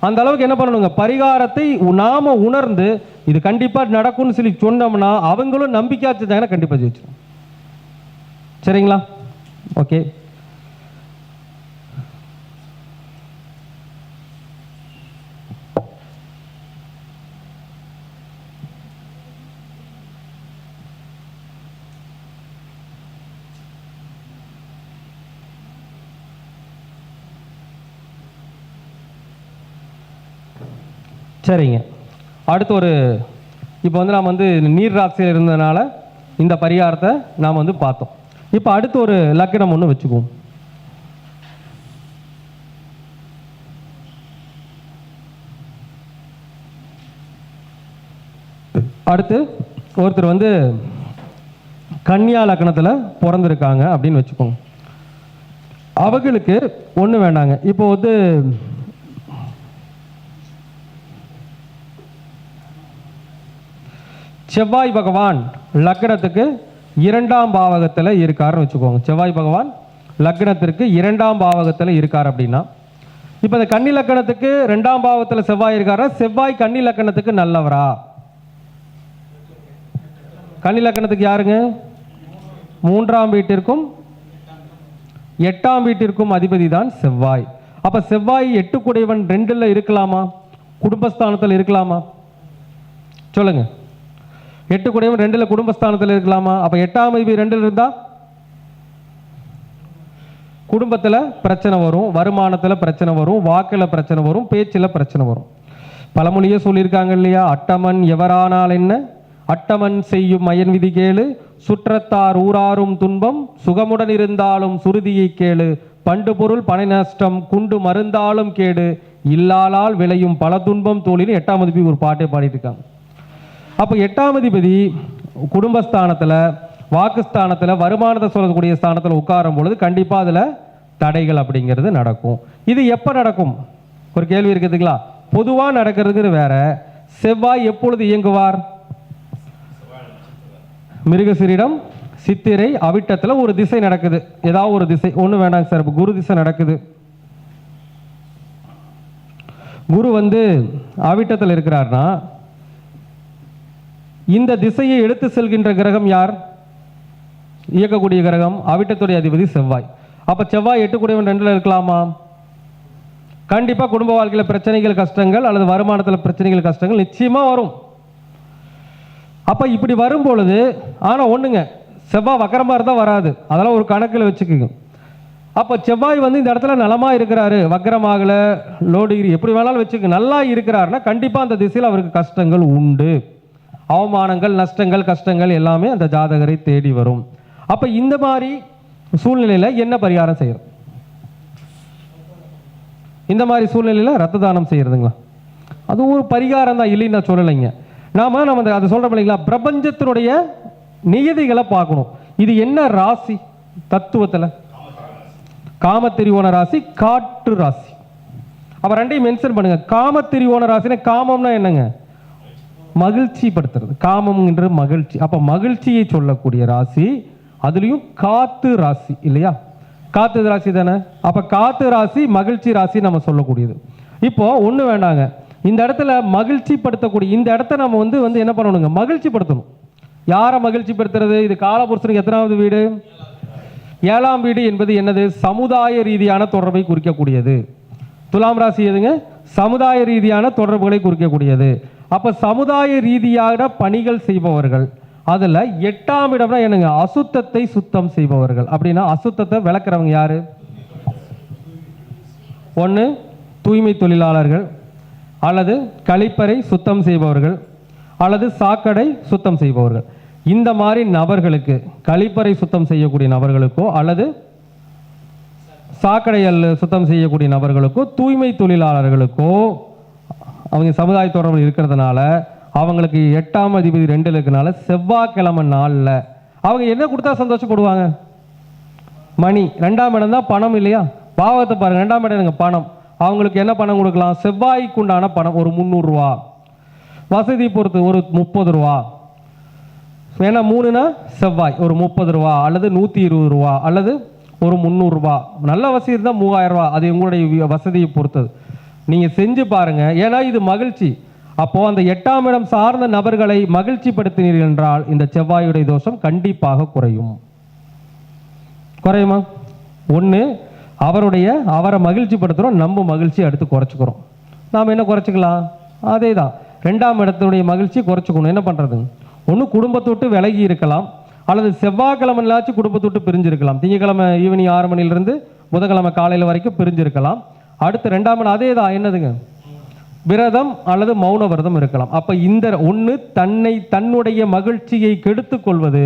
அந்த அளவுக்கு என்ன பண்ணணுங்க, பரிகாரத்தை நாம உணர்ந்து இது கண்டிப்பாக நடக்கும்னு சொல்லி சொன்னோம்னா அவங்களும் நம்பிக்கை செஞ்சாங்கன்னா கண்டிப்பாக ஜெயிச்சிடும். சரிங்களா? ஓகே. சரிங்க. அடுத்து இப்போ நாம் நீர் ராசியில் இருந்ததுனால இந்த பரிகாரத்தை நாம் பார்த்தோம். இப்போ அடுத்து ஒரு லக்னம் ஒன்று வச்சுக்குவோம். அடுத்து ஒருத்தர் கன்னியா லக்னத்தில் பிறந்திருக்காங்க அப்படின்னு வச்சுக்கோங்க. அவங்களுக்கு ஒன்றும் வேண்டாங்க. இப்போ செவ்வாய் பகவான் லக்னத்துக்கு 2ஆம் பாவகத்தில் இருக்காருன்னு வச்சுக்கோங்க. செவ்வாய் பகவான் லக்னத்திற்கு 2ஆம் பாவகத்தில் இருக்கார் அப்படின்னா, இப்போ இந்த கன்னி லக்னத்துக்கு 2ஆம் பாவத்தில் செவ்வாய் இருக்காரா, செவ்வாய் கன்னி லக்னத்துக்கு நல்லவரா? கன்னி லக்னத்துக்கு யாருங்க, 3ஆம் வீட்டிற்கும் 8ஆம் வீட்டிற்கும் அதிபதி தான் செவ்வாய். அப்ப செவ்வாய் 8 குடையவன் 2ல் இருக்கலாமா, குடும்பஸ்தானத்தில் இருக்கலாமா? சொல்லுங்க. 8 குடையவன் 2ல் குடும்பஸ்தானத்தில் இருக்கலாமா? அப்ப 8ஆம் அதிபதி 2ல் இருந்தா குடும்பத்தில் பிரச்சனை வரும், வருமானத்தில் பிரச்சனை வரும், வாக்கில் பிரச்சனை வரும், பேச்சில் பிரச்சனை வரும். பழமொழியே சொல்லியிருக்காங்க இல்லையா, அட்டமன் எவரானால் என்ன, அட்டமன் செய்யும் அயன் விதி கேளு, சுற்றத்தார் ஊராரும் துன்பம், சுகமுடன் இருந்தாலும் சுருதியை கேளு, பண்டு பொருள் பனை நஷ்டம் குண்டு மருந்தாலும் கேடு, இல்லாலால் விளையும் பல துன்பம் தோழின்னு 8ஆம் அதிபதி ஒரு பாட்டை பாடிட்டு இருக்காங்க. அப்போ 8ஆம் அதிபதி குடும்பஸ்தானத்தில், வாக்குஸ்தானத்தில், வருமானத்தை சொல்லக்கூடிய ஸ்தானத்தில் உட்காரும் பொழுது கண்டிப்பாக அதில் தடைகள் அப்படிங்கிறது நடக்கும். இது எப்போ நடக்கும், ஒரு கேள்வி இருக்குதுங்களா? பொதுவாக நடக்கிறதுக்கு வேற. செவ்வாய் எப்பொழுது இயங்குவார்? மிருகசீரிடம், சித்திரை, அவிட்டத்தில் ஒரு திசை நடக்குது. ஏதாவது ஒரு திசை, ஒன்றும் வேண்டாங்க சார். இப்போ குரு திசை நடக்குது. குரு அவிட்டத்தில் இருக்கிறார்னா இந்த திசையை எடுத்து செல்கின்ற கிரகம் யார்? இயக்கக்கூடிய கிரகம் அவிட்டத்துடைய அதிபதி செவ்வாய். அப்ப செவ்வாய் 8 குடையவன் 2ல் இருக்கலாமா? கண்டிப்பா குடும்ப வாழ்க்கையில் பிரச்சனைகள், கஷ்டங்கள், அல்லது வருமானத்தில் பிரச்சனைகள், கஷ்டங்கள் நிச்சயமா வரும். அப்ப இப்படி வரும் பொழுது ஆனா ஒண்ணுங்க, செவ்வாய் வக்கரமா இருந்தா வராது, அதெல்லாம் ஒரு கணக்கில் வச்சுக்கோங்க. அப்ப செவ்வாய் இந்த இடத்துல நலமா இருக்கிறாரு, வக்கரமாகல, லோ டிகிரி எப்படி வேணாலும் வச்சுக்க, நல்லா இருக்கிறாருன்னா கண்டிப்பா அந்த திசையில் அவருக்கு கஷ்டங்கள் உண்டு. அவமானங்கள், நஷ்டங்கள், கஷ்டங்கள் எல்லாமே அந்த ஜாதகரை தேடி வரும். அப்ப இந்த மாதிரி சூழ்நிலையில என்ன பரிகாரம் செய்யறது? இந்த மாதிரி சூழ்நிலையில ரத்த தானம் செய்யறதுங்களா, அது ஒரு பரிகாரம் தான், இல்லைன்னு நான் சொல்லலைங்க. நாம அதை சொல்றோம் இல்லைங்களா, பிரபஞ்சத்தினுடைய நியதிகளை பார்க்கணும். இது என்ன ராசி தத்துவத்தில்? காமத்திரிவோண ராசி, காற்று ராசி. அப்ப ரெண்டையும் மென்ஷன் பண்ணுங்க. காமத்திரிவோண ராசினா, காமம்னா என்னங்க, மகிழ்ச்சி படுத்துறது. காமம் என்ற மகிழ்ச்சி. அப்ப மகிழ்ச்சியை சொல்லக்கூடிய ராசி, அதுலேயும் காத்து ராசி இல்லையா? காத்து ராசி தானே. அப்போ காத்து ராசி மகிழ்ச்சி ராசி நம்ம சொல்லக்கூடியது. இப்போ ஒன்று வேண்டாங்க, இந்த இடத்துல மகிழ்ச்சி படுத்தக்கூடிய இந்த இடத்த நம்ம வந்து என்ன பண்ணணுங்க, மகிழ்ச்சி படுத்தணும். யாரை மகிழ்ச்சி படுத்துறது? இது காலபுருஷனுக்கு எத்தனாவது வீடு? 7ஆம் வீடு என்பது என்னது? சமுதாய ரீதியான தொடர்பை குறிக்கக்கூடியது. துலாம் ராசி எதுங்க? சமுதாய ரீதியான தொடர்புகளை குறிக்கக்கூடியது. அப்ப சமுதாய ரீதியான பணிகள் செய்பவர்கள். அதுல 8ஆம் இடம்னா என்னங்க? அசுத்தத்தை சுத்தம் செய்பவர்கள். அப்படின்னா அசுத்தத்தை விளக்குறவங்க யாரு? ஒன்று தூய்மை தொழிலாளர்கள், அல்லது கழிப்பறை சுத்தம் செய்பவர்கள், அல்லது சாக்கடை சுத்தம் செய்பவர்கள். இந்த மாதிரி நபர்களுக்கு, கழிப்பறை சுத்தம் செய்யக்கூடிய நபர்களுக்கோ அல்லது சாக்கடைகள் சுத்தம் செய்யக்கூடிய நபர்களுக்கோ தூய்மை தொழிலாளர்களுக்கோ அவங்க சமுதாய தொடர்பு இருக்கிறதுனால அவங்களுக்கு 8ஆம் அதிபதி 2ல் இருக்கனால செவ்வாய்க்கிழமை நாளில் அவங்க என்ன கொடுத்தா சந்தோஷப்படுவாங்க? மணி. 2ஆம் இடம் தான் பணம் இல்லையா? பாவத்தை பாருங்க, 2ஆம் இடம் எனக்கு பணம். அவங்களுக்கு என்ன பணம் கொடுக்கலாம்? செவ்வாய்க்கு உண்டான பணம் ஒரு 300 ரூபா, வசதி பொறுத்து ஒரு 30 ரூபா. ஏன்னா 3னா செவ்வாய் ஒரு 30 ரூபா அல்லது 120 ரூபா அல்லது ஒரு 300 ரூபா. நல்ல வசதி இருந்தால் 3000 ரூபா. அது உங்களுடைய வசதியை பொறுத்தது. நீங்கள் செஞ்சு பாருங்க. ஏன்னா இது மகிழ்ச்சி. அப்போ அந்த 8ஆம் இடம் சார்ந்த நபர்களை மகிழ்ச்சி படுத்தினீர்கள் என்றால் இந்த செவ்வாயுடைய தோஷம் கண்டிப்பாக குறையும். குறையுமா? ஒன்று அவரை மகிழ்ச்சி படுத்துகிறோம், நம்ம மகிழ்ச்சி அடுத்து குறைச்சிக்கிறோம். நாம் என்ன குறைச்சிக்கலாம்? அதே தான் 2ஆம் இடத்துடைய மகிழ்ச்சி குறைச்சிக்கணும். என்ன பண்ணுறது? ஒன்று குடும்பத்தை விட்டு விலகி இருக்கலாம், அல்லது செவ்வாய்க்கிழமைலாச்சும் குடும்பத்தை விட்டு பிரிஞ்சிருக்கலாம். திங்கக்கிழமை ஈவினிங் 6 மணிலிருந்து புதன்கிழமை காலையில் வரைக்கும் பிரிஞ்சிருக்கலாம். அடுத்து 2ஆம் இடம் அதே தான், என்னதுங்க? விரதம் அல்லது மௌன விரதம் இருக்கலாம். அப்போ இந்த ஒன்று தன்னுடைய மகிழ்ச்சியை கெடுத்து கொள்வது,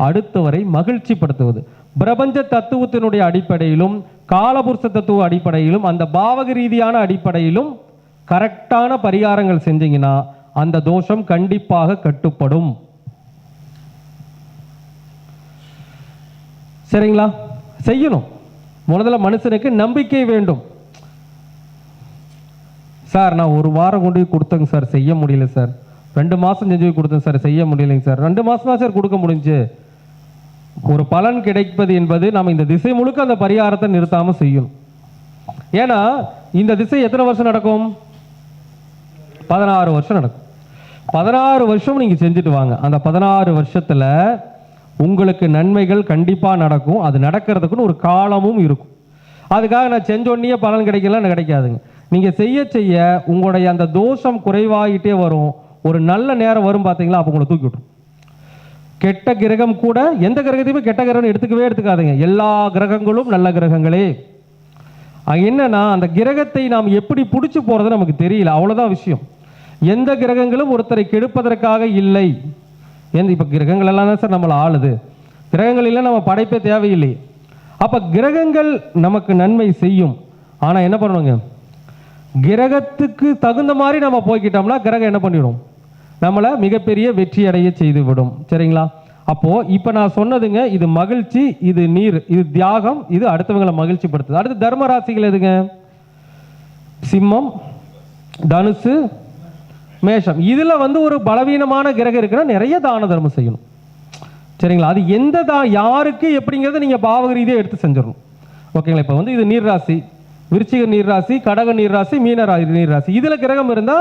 அடுத்தவரை மகிழ்ச்சி படுத்துவது. பிரபஞ்ச தத்துவத்தினுடைய அடிப்படையிலும் காலபுருஷ தத்துவ அடிப்படையிலும் அந்த பாவக ரீதியான அடிப்படையிலும் கரெக்டான பரிகாரங்கள் செஞ்சீங்கன்னா அந்த தோஷம் கண்டிப்பாக கட்டுப்படும். சரிங்களா? செய்யணும். முதல்ல மனுஷனுக்கு நம்பிக்கை வேண்டும். சார் நான் 1 வாரம் கொண்டு போய் கொடுத்தேங்க சார், செய்ய முடியல சார். 2 மாதம் செஞ்சு கொடுத்தேன் சார், செய்ய முடியலைங்க சார். 2 மாதம் தான் சார் கொடுக்க முடிஞ்சு. ஒரு பலன் கிடைப்பது என்பது நம்ம இந்த திசை முழுக்க அந்த பரிகாரத்தை நிறுத்தாமல் செய்யணும். ஏன்னா இந்த திசை எத்தனை வருஷம் நடக்கும்? 16 வருஷம் நடக்கும். 16 வருஷம் நீங்கள் செஞ்சுட்டு வாங்க. அந்த 16 வருஷத்தில் உங்களுக்கு நன்மைகள் கண்டிப்பாக நடக்கும். அது நடக்கிறதுக்குன்னு ஒரு காலமும் இருக்கும். அதுக்காக நான் செஞ்சோடனே பலன் கிடைக்கலாம் கிடைக்காதுங்க. நீங்கள் செய்ய செய்ய உங்களுடைய அந்த தோஷம் குறைவாகிட்டே வரும். ஒரு நல்ல நேரம் வரும் பார்த்தீங்களா, அப்போ உங்களை தூக்கி விட்டுரும். கெட்ட கிரகம் கூட, எந்த கிரகத்தையுமே கெட்ட கிரகம் எடுத்துக்காதுங்க. எல்லா கிரகங்களும் நல்ல கிரகங்களே. என்னன்னா அந்த கிரகத்தை நாம் எப்படி பிடிச்சி போகிறது நமக்கு தெரியல, அவ்வளோதான் விஷயம். எந்த கிரகங்களும் ஒருத்தரை கெடுப்பதற்காக இல்லை. இப்போ கிரகங்கள் எல்லாம் தான் சார் நம்மளை ஆளுது. கிரகங்கள் இல்லை நம்ம படைப்பே தேவையில்லை. அப்போ கிரகங்கள் நமக்கு நன்மை செய்யும். ஆனால் என்ன பண்ணுவாங்க, கிரகத்துக்கு தகுந்த மாதிரி நம்ம போய்கிட்டோம்னா கிரகம் என்ன பண்ணிடும், நம்மளை மிகப்பெரிய வெற்றி அடைய செய்து விடும். சரிங்களா? அப்போ இப்போ நான் சொன்னதுங்க, இது மகிழ்ச்சி, இது நீர், இது தியாகம், இது அடுத்தவங்களை மகிழ்ச்சி படுத்துது. அடுத்து தர்ம ராசிகள் எதுங்க? சிம்மம், தனுசு, மேஷம். இதுல ஒரு பலவீனமான கிரகம் இருக்குன்னா நிறைய தான தர்மம் செய்யணும். சரிங்களா? அது எந்த யாருக்கு எப்படிங்கிறத நீங்க பாவக ரீதியாக எடுத்து செஞ்சிடணும். ஓகேங்களா? இப்போ இது நீர் ராசி, விருச்சிக நீர் ராசி, கடக நீர் ராசி, மீன நீர் ராசி. இதுல கிரகம் இருந்தா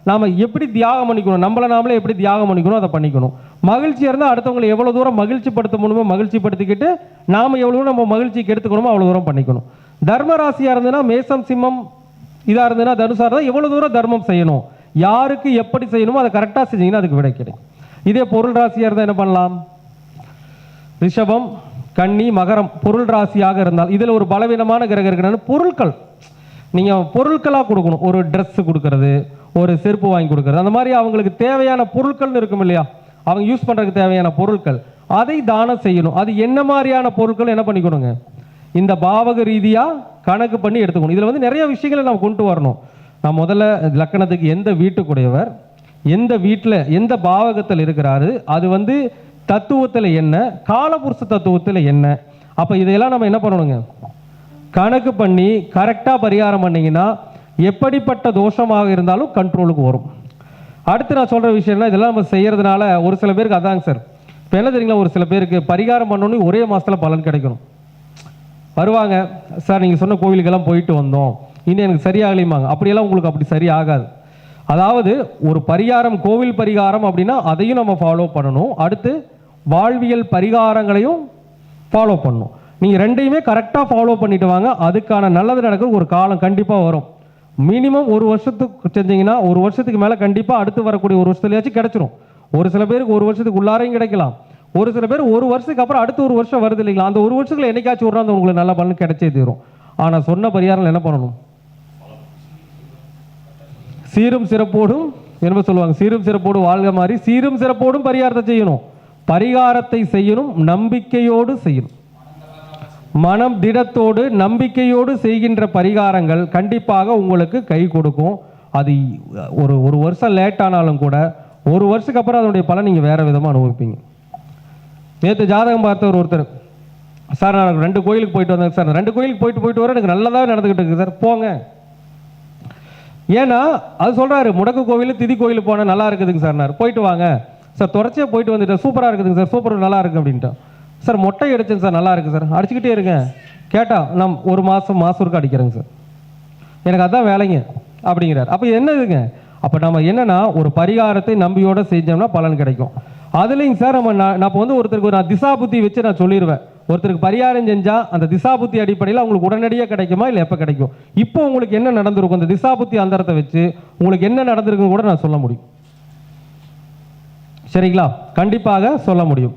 நாம எப்படி தியாகம் பண்ணிக்கணும், நம்மளை நாமளே எப்படி தியாகம் பண்ணிக்கணும் அதை பண்ணிக்கணும். மகிழ்ச்சியா இருந்தால் அடுத்தவங்களை எவ்வளவு தூரம் மகிழ்ச்சி படுத்த முடியுமோ மகிழ்ச்சி படுத்திக்கிட்டு நாம எவ்வளவு தூரம் நம்ம மகிழ்ச்சிக்கு எடுத்துக்கணுமோ அவ்வளவு தூரம் பண்ணிக்கணும். தர்ம ராசியா இருந்ததுன்னா மேசம், சிம்மம் இதா இருந்ததுன்னா தனுசா இருந்தால் எவ்வளவு தூரம் தர்மம் செய்யணும், யாருக்கு எப்படி செய்யணுமோ அதை கரெக்டாக செஞ்சீங்கன்னா அதுக்கு விடை கிடைக்கும். இதே பொருள் ராசியாக இருந்தால் என்ன பண்ணலாம்? ரிஷபம், கன்னி, மகரம் பொருள் ராசியாக இருந்தால் இதில் ஒரு பலவீனமான கிரகம் இருக்கிறது பொருட்கள். நீங்கள் பொருட்களாக கொடுக்கணும். ஒரு ட்ரெஸ்ஸு கொடுக்கறது, ஒரு செருப்பு வாங்கி கொடுக்கறது, அந்த மாதிரி அவங்களுக்கு தேவையான பொருட்கள்னு இருக்கும் இல்லையா, அவங்க யூஸ் பண்ணுறதுக்கு தேவையான பொருட்கள், அதை தானம் செய்யணும். அது என்ன மாதிரியான பொருட்கள் என்ன பண்ணிக்கணுங்க, இந்த பாவக ரீதியாக கணக்கு பண்ணி எடுத்துக்கணும். இதில் நிறைய விஷயங்களை நம்ம கொண்டு வரணும். நான் முதல்ல லக்கணத்துக்கு எந்த வீட்டுக்குடையவர், எந்த வீட்டில் எந்த பாவகத்தில் இருக்கிறாரு, அது தத்துவத்தில் என்ன, காலபுருஷ தத்துவத்தில் என்ன. அப்போ இதையெல்லாம் நம்ம என்ன பண்ணணுங்க, கணக்கு பண்ணி கரெக்டாக பரிகாரம் பண்ணிங்கன்னா எப்படிப்பட்ட தோஷமாக இருந்தாலும் கண்ட்ரோலுக்கு வரும். அடுத்து நான் சொல்கிற விஷயம்னா இதெல்லாம் நம்ம செய்கிறதுனால ஒரு சில பேருக்கு அதாங்க சார், இப்போ என்ன தெரியுங்களா, ஒரு சில பேருக்கு பரிகாரம் பண்ணோன்னு ஒரே மாதத்தில் பலன் கிடைக்கணும். வருவாங்க, சார் நீங்கள் சொன்ன கோவிலுக்கெல்லாம் போயிட்டு வந்தோம், இன்னும் எனக்கு சரியாகலையுமாங்க. அப்படியெல்லாம் உங்களுக்கு அப்படி சரியாகாது. அதாவது ஒரு பரிகாரம், கோவில் பரிகாரம் அப்படின்னா அதையும் நம்ம ஃபாலோ பண்ணணும். அடுத்து வாழ்வியல் பரிகாரங்களையும் ஃபாலோ பண்ணணும். நீங்கள் ரெண்டையுமே கரெக்டாக ஃபாலோ பண்ணிட்டு வாங்க. அதுக்கான நல்லது நடக்கிற ஒரு காலம் கண்டிப்பாக வரும். மினிமம் ஒரு வருஷத்துக்கு செஞ்சீங்கன்னா ஒரு வருஷத்துக்கு மேலே கண்டிப்பாக அடுத்து வரக்கூடிய ஒரு வருஷத்துலையாச்சும் கிடைச்சிரும். ஒரு சில பேருக்கு ஒரு வருஷத்துக்கு உள்ளாரையும் கிடைக்கலாம். ஒரு சில பேர் ஒரு வருஷத்துக்கு அப்புறம் அடுத்த ஒரு வருஷம் வருது இல்லைங்களா, அந்த ஒரு வருஷத்துல என்னைக்காச்சும் ஒரு நாள் உங்களுக்கு நல்ல பலன் கிடைச்சே தீரும். ஆனால் சொன்ன பரிகாரம் என்ன பண்ணணும்? சீரும் சிறப்போடும் என்ன சொல்லுவாங்க, சீரும் சிறப்போடு வாழ்க மாதிரி சீரும் சிறப்போடும் பரிகாரத்தை செய்யணும். பரிகாரத்தை செய்யணும், நம்பிக்கையோடு செய்யணும். மனம் திடத்தோடு நம்பிக்கையோடு செய்கின்ற பரிகாரங்கள் கண்டிப்பாக உங்களுக்கு கை கொடுக்கும். அது ஒரு வருஷம் லேட் ஆனாலும் கூட ஒரு வருஷத்துக்கு அப்புறம் அதனுடைய பலன் நீங்கள் வேற விதமாக அனுபவிப்பீங்க. நேற்று ஜாதகம் பார்த்தவர் ஒருத்தர், சார் நான் 2 கோயிலுக்கு போயிட்டு வந்தேன் சார், 2 கோயிலுக்கு போயிட்டு வர எனக்கு நல்லதாக நடந்துக்கிட்டு இருக்கு சார். போங்க. ஏன்னா அது சொல்கிறாரு, முடக்கு கோவில் திதி கோயில் போனால் நல்லா இருக்குதுங்க சார். போயிட்டு வாங்க சார். தொடர்ச்சியாக போயிட்டு வந்துட்டேன், சூப்பராக இருக்குதுங்க சார், சூப்பர் நல்லா இருக்கு அப்படின்ட்டு. சார் மொட்டை அடிச்சேங்க சார், நல்லா இருக்கு சார். அடிச்சுக்கிட்டே இருக்கேன். கேட்டால் நான் ஒரு மாதம் ஒருக்கா அடிக்கிறேங்க சார், எனக்கு அதான் வேலைங்க அப்படிங்கிறார். அப்போ என்னதுங்க? அப்போ நம்ம என்னன்னா ஒரு பரிகாரத்தை நம்பியோட செஞ்சோம்னா பலன் கிடைக்கும். அதுலேயும் சார் நான் இப்போ வந்து ஒருத்தருக்கு நான் திசா புத்தி வச்சு நான் சொல்லிடுவேன். ஒருத்தருக்கு பரிகாரம் செஞ்சால் அந்த திசா புத்தி அடிப்படையில் உங்களுக்கு உடனடியாக கிடைக்குமா இல்லை எப்போ கிடைக்கும்? இப்போ உங்களுக்கு என்ன நடந்திருக்கும், அந்த திசா புத்தி அந்தரத்தை வச்சு உங்களுக்கு என்ன நடந்திருக்குன்னு கூட நான் சொல்ல முடியும். சரிங்களா? கண்டிப்பாக சொல்ல முடியும்.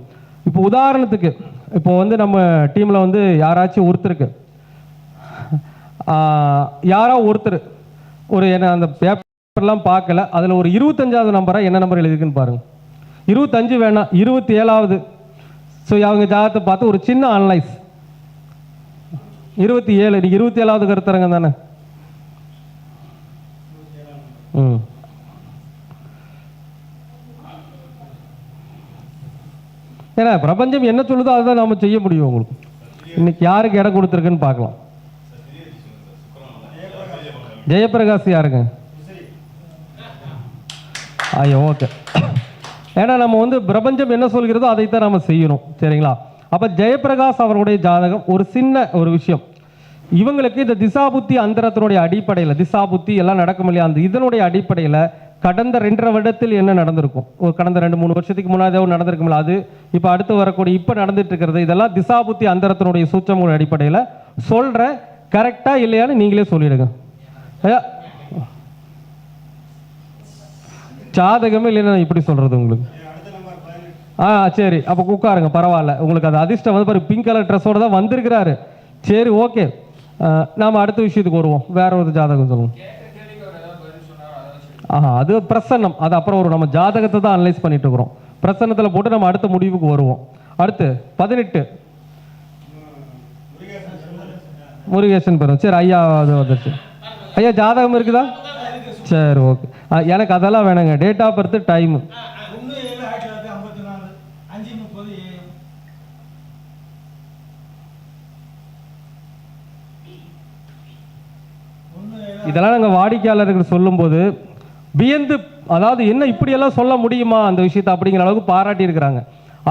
இப்போ உதாரணத்துக்கு இப்போ வந்து நம்ம டீமில் வந்து யாராச்சும் ஒருத்தருக்கு ஒருத்தர் ஒரு என்ன அந்த பேப்பர்லாம் பார்க்கல, அதில் ஒரு 25வது நம்பராக என்ன நம்பர் எழுதிருக்குன்னு பாருங்க. 25 வேணாம், 27வது. ஸோ அவங்க ஜாதகத்தை பார்த்து ஒரு சின்ன அனலைஸ். 27 நீ 27வது கருத்தரங்க தானே? ஏன்னா பிரபஞ்சம் என்ன சொல்லுதோ அதுதான் நாம செய்ய முடியும். உங்களுக்கு இன்னைக்கு யாருக்கு இடம் கொடுத்துருக்குன்னு பார்க்கலாம். ஜெயபிரகாஷ் யாருங்க? ஐயோ ஓகே. ஏன்னா நம்ம வந்து பிரபஞ்சம் என்ன சொல்கிறதோ அதைத்தான் நம்ம செய்யணும். சரிங்களா? அப்போ ஜெயபிரகாஷ் அவருடைய ஜாதகம் ஒரு சின்ன ஒரு விஷயம். இவங்களுக்கு இந்த திசாபுத்தி அந்தரத்தினுடைய அடிப்படையில், திசாபுத்தி எல்லாம் நடக்கும் இல்லையா, அந்த இதனுடைய அடிப்படையில் கடந்த 2.5 வருடத்தில் என்ன நடந்திருக்கும், ஒரு கடந்த 2-3 வருஷத்துக்கு முன்னாடி நடந்திருக்கும்ல, அது இப்போ அடுத்து வரக்கூடிய இப்போ நடந்துட்டு இருக்கிறது, இதெல்லாம் திசாபுத்தி அந்தரத்தினுடைய சூட்சமுடைய அடிப்படையில் சொல்கிற. கரெக்டாக இல்லையான்னு நீங்களே சொல்லிடுங்க. ஜாதகமே இல்லைன்னா இப்படி சொல்கிறது உங்களுக்கு. சரி, அப்போ உட்காருங்க, பரவாயில்ல. உங்களுக்கு அது அதிர்ஷ்டம் வந்து பாரு, பிங்க் கலர் ட்ரெஸ்ஸோட தான் வந்திருக்கிறாரு. சரி ஓகே, நாம் அடுத்த விஷயத்துக்கு வருவோம். வேற ஒரு ஜாதகம் சொல்லுங்க. அது பிரசன்னம். அது அப்புறம் ஒரு நம்ம ஜாதகத்தை தான் அனலைஸ் பண்ணிட்டு இருக்கிறோம். பிரசன்னத்தில் போட்டு நம்ம அடுத்த முடிவுக்கு வருவோம். அடுத்து 18 முருகேசன் பெறும். சரி ஐயா, அது வந்துருச்சு. ஐயா ஜாதகம் இருக்குதா? சரி ஓகே. எனக்கு அதெல்லாம் வேணாங்க. Date of birth, time. இதெல்லாம் நாங்கள் வாடிக்கையாளர்கள் சொல்லும்போது வியந்து, அதாவது என்ன இப்படியெல்லாம் சொல்ல முடியுமா அந்த விஷயத்தை அப்படிங்கிற அளவுக்கு பாராட்டி இருக்கிறாங்க.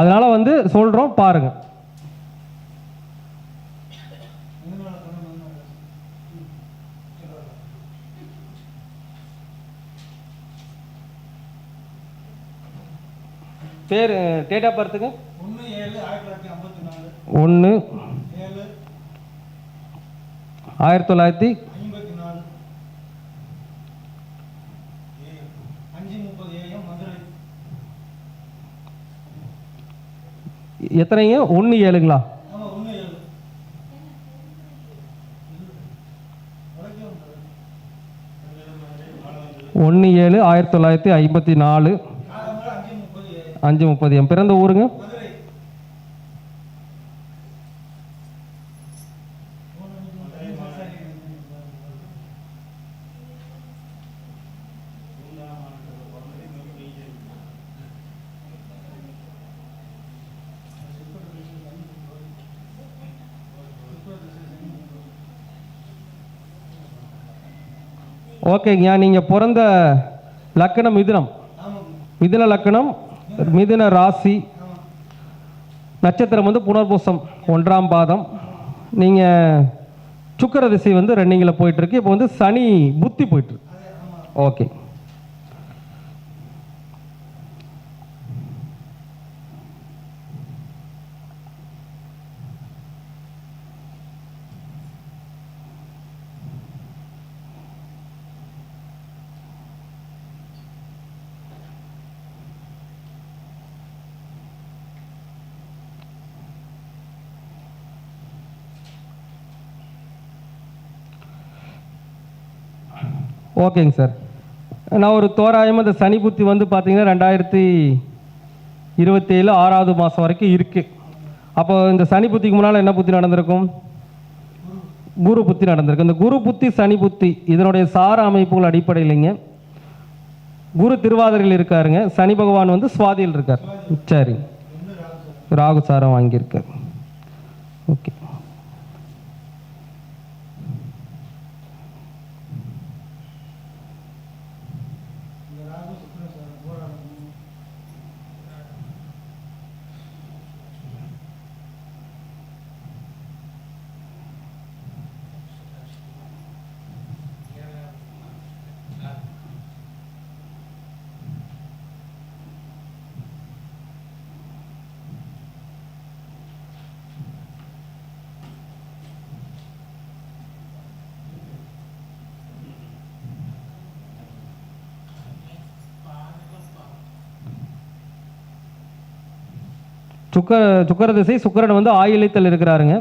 அதனால வந்து சொல்றோம், பாருங்க. பேர் டேட் ஆஃப் பர்த்துங்க 1/7/1954 எத்தனைங்க? 1/7ங்களா? 1/7/1954 5:30. என் பிறந்த ஊருங்க? ஓகேங்க. நீங்கள் பிறந்த லக்கணம் மிதுனம், மிதுன லக்கணம், மிதுன ராசி, நட்சத்திரம் வந்து புனர்பூசம் 1ஆம் பாதம். நீங்கள் சுக்கிர திசை வந்து ரன்னிங்கில் போயிட்டுருக்கு. இப்போ வந்து சனி புத்தி போயிட்டுருக்கு. ஓகே. ஓகேங்க சார். நான் ஒரு தோராயமாக இந்த சனி புத்தி வந்து பார்த்தீங்கன்னா 2027 6வது மாதம் வரைக்கும் இருக்குது. அப்போ இந்த சனி புத்திக்கு முன்னால் என்ன புத்தி நடந்திருக்கும்? குரு புத்தி நடந்திருக்கு. இந்த குரு புத்தி சனி புத்தி இதனுடைய சார அமைப்புகள் அடிப்படையிலைங்க குரு திருவாதிரையில் இருக்காருங்க, சனி பகவான் வந்து சுவாதியில் இருக்கார். சரி, ராகு சாரம் வாங்கியிருக்கார். ஓகே. சுக்கர திசை சுக்கரன் வந்து ஆயிலத்தில் இருக்கிறாருங்க.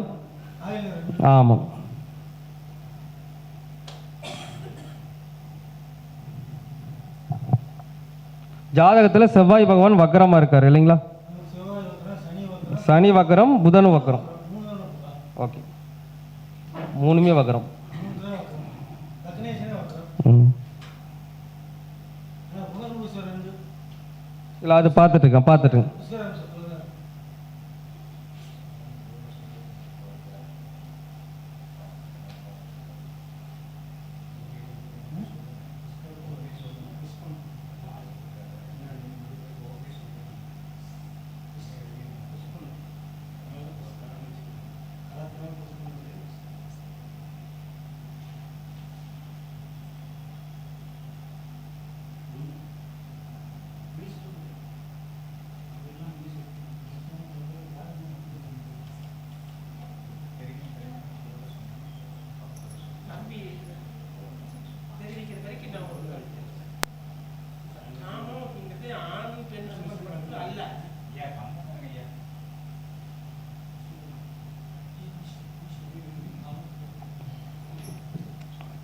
ஆமாம். ஜாதகத்தில் செவ்வாய் பகவான் வக்கரமா இருக்காரு இல்லைங்களா? சனி வக்கரம், புதன் வக்கரம். ஓகே, மூணுமே வக்கரம். இல்லை, அது பார்த்துட்டு இருக்கேன்.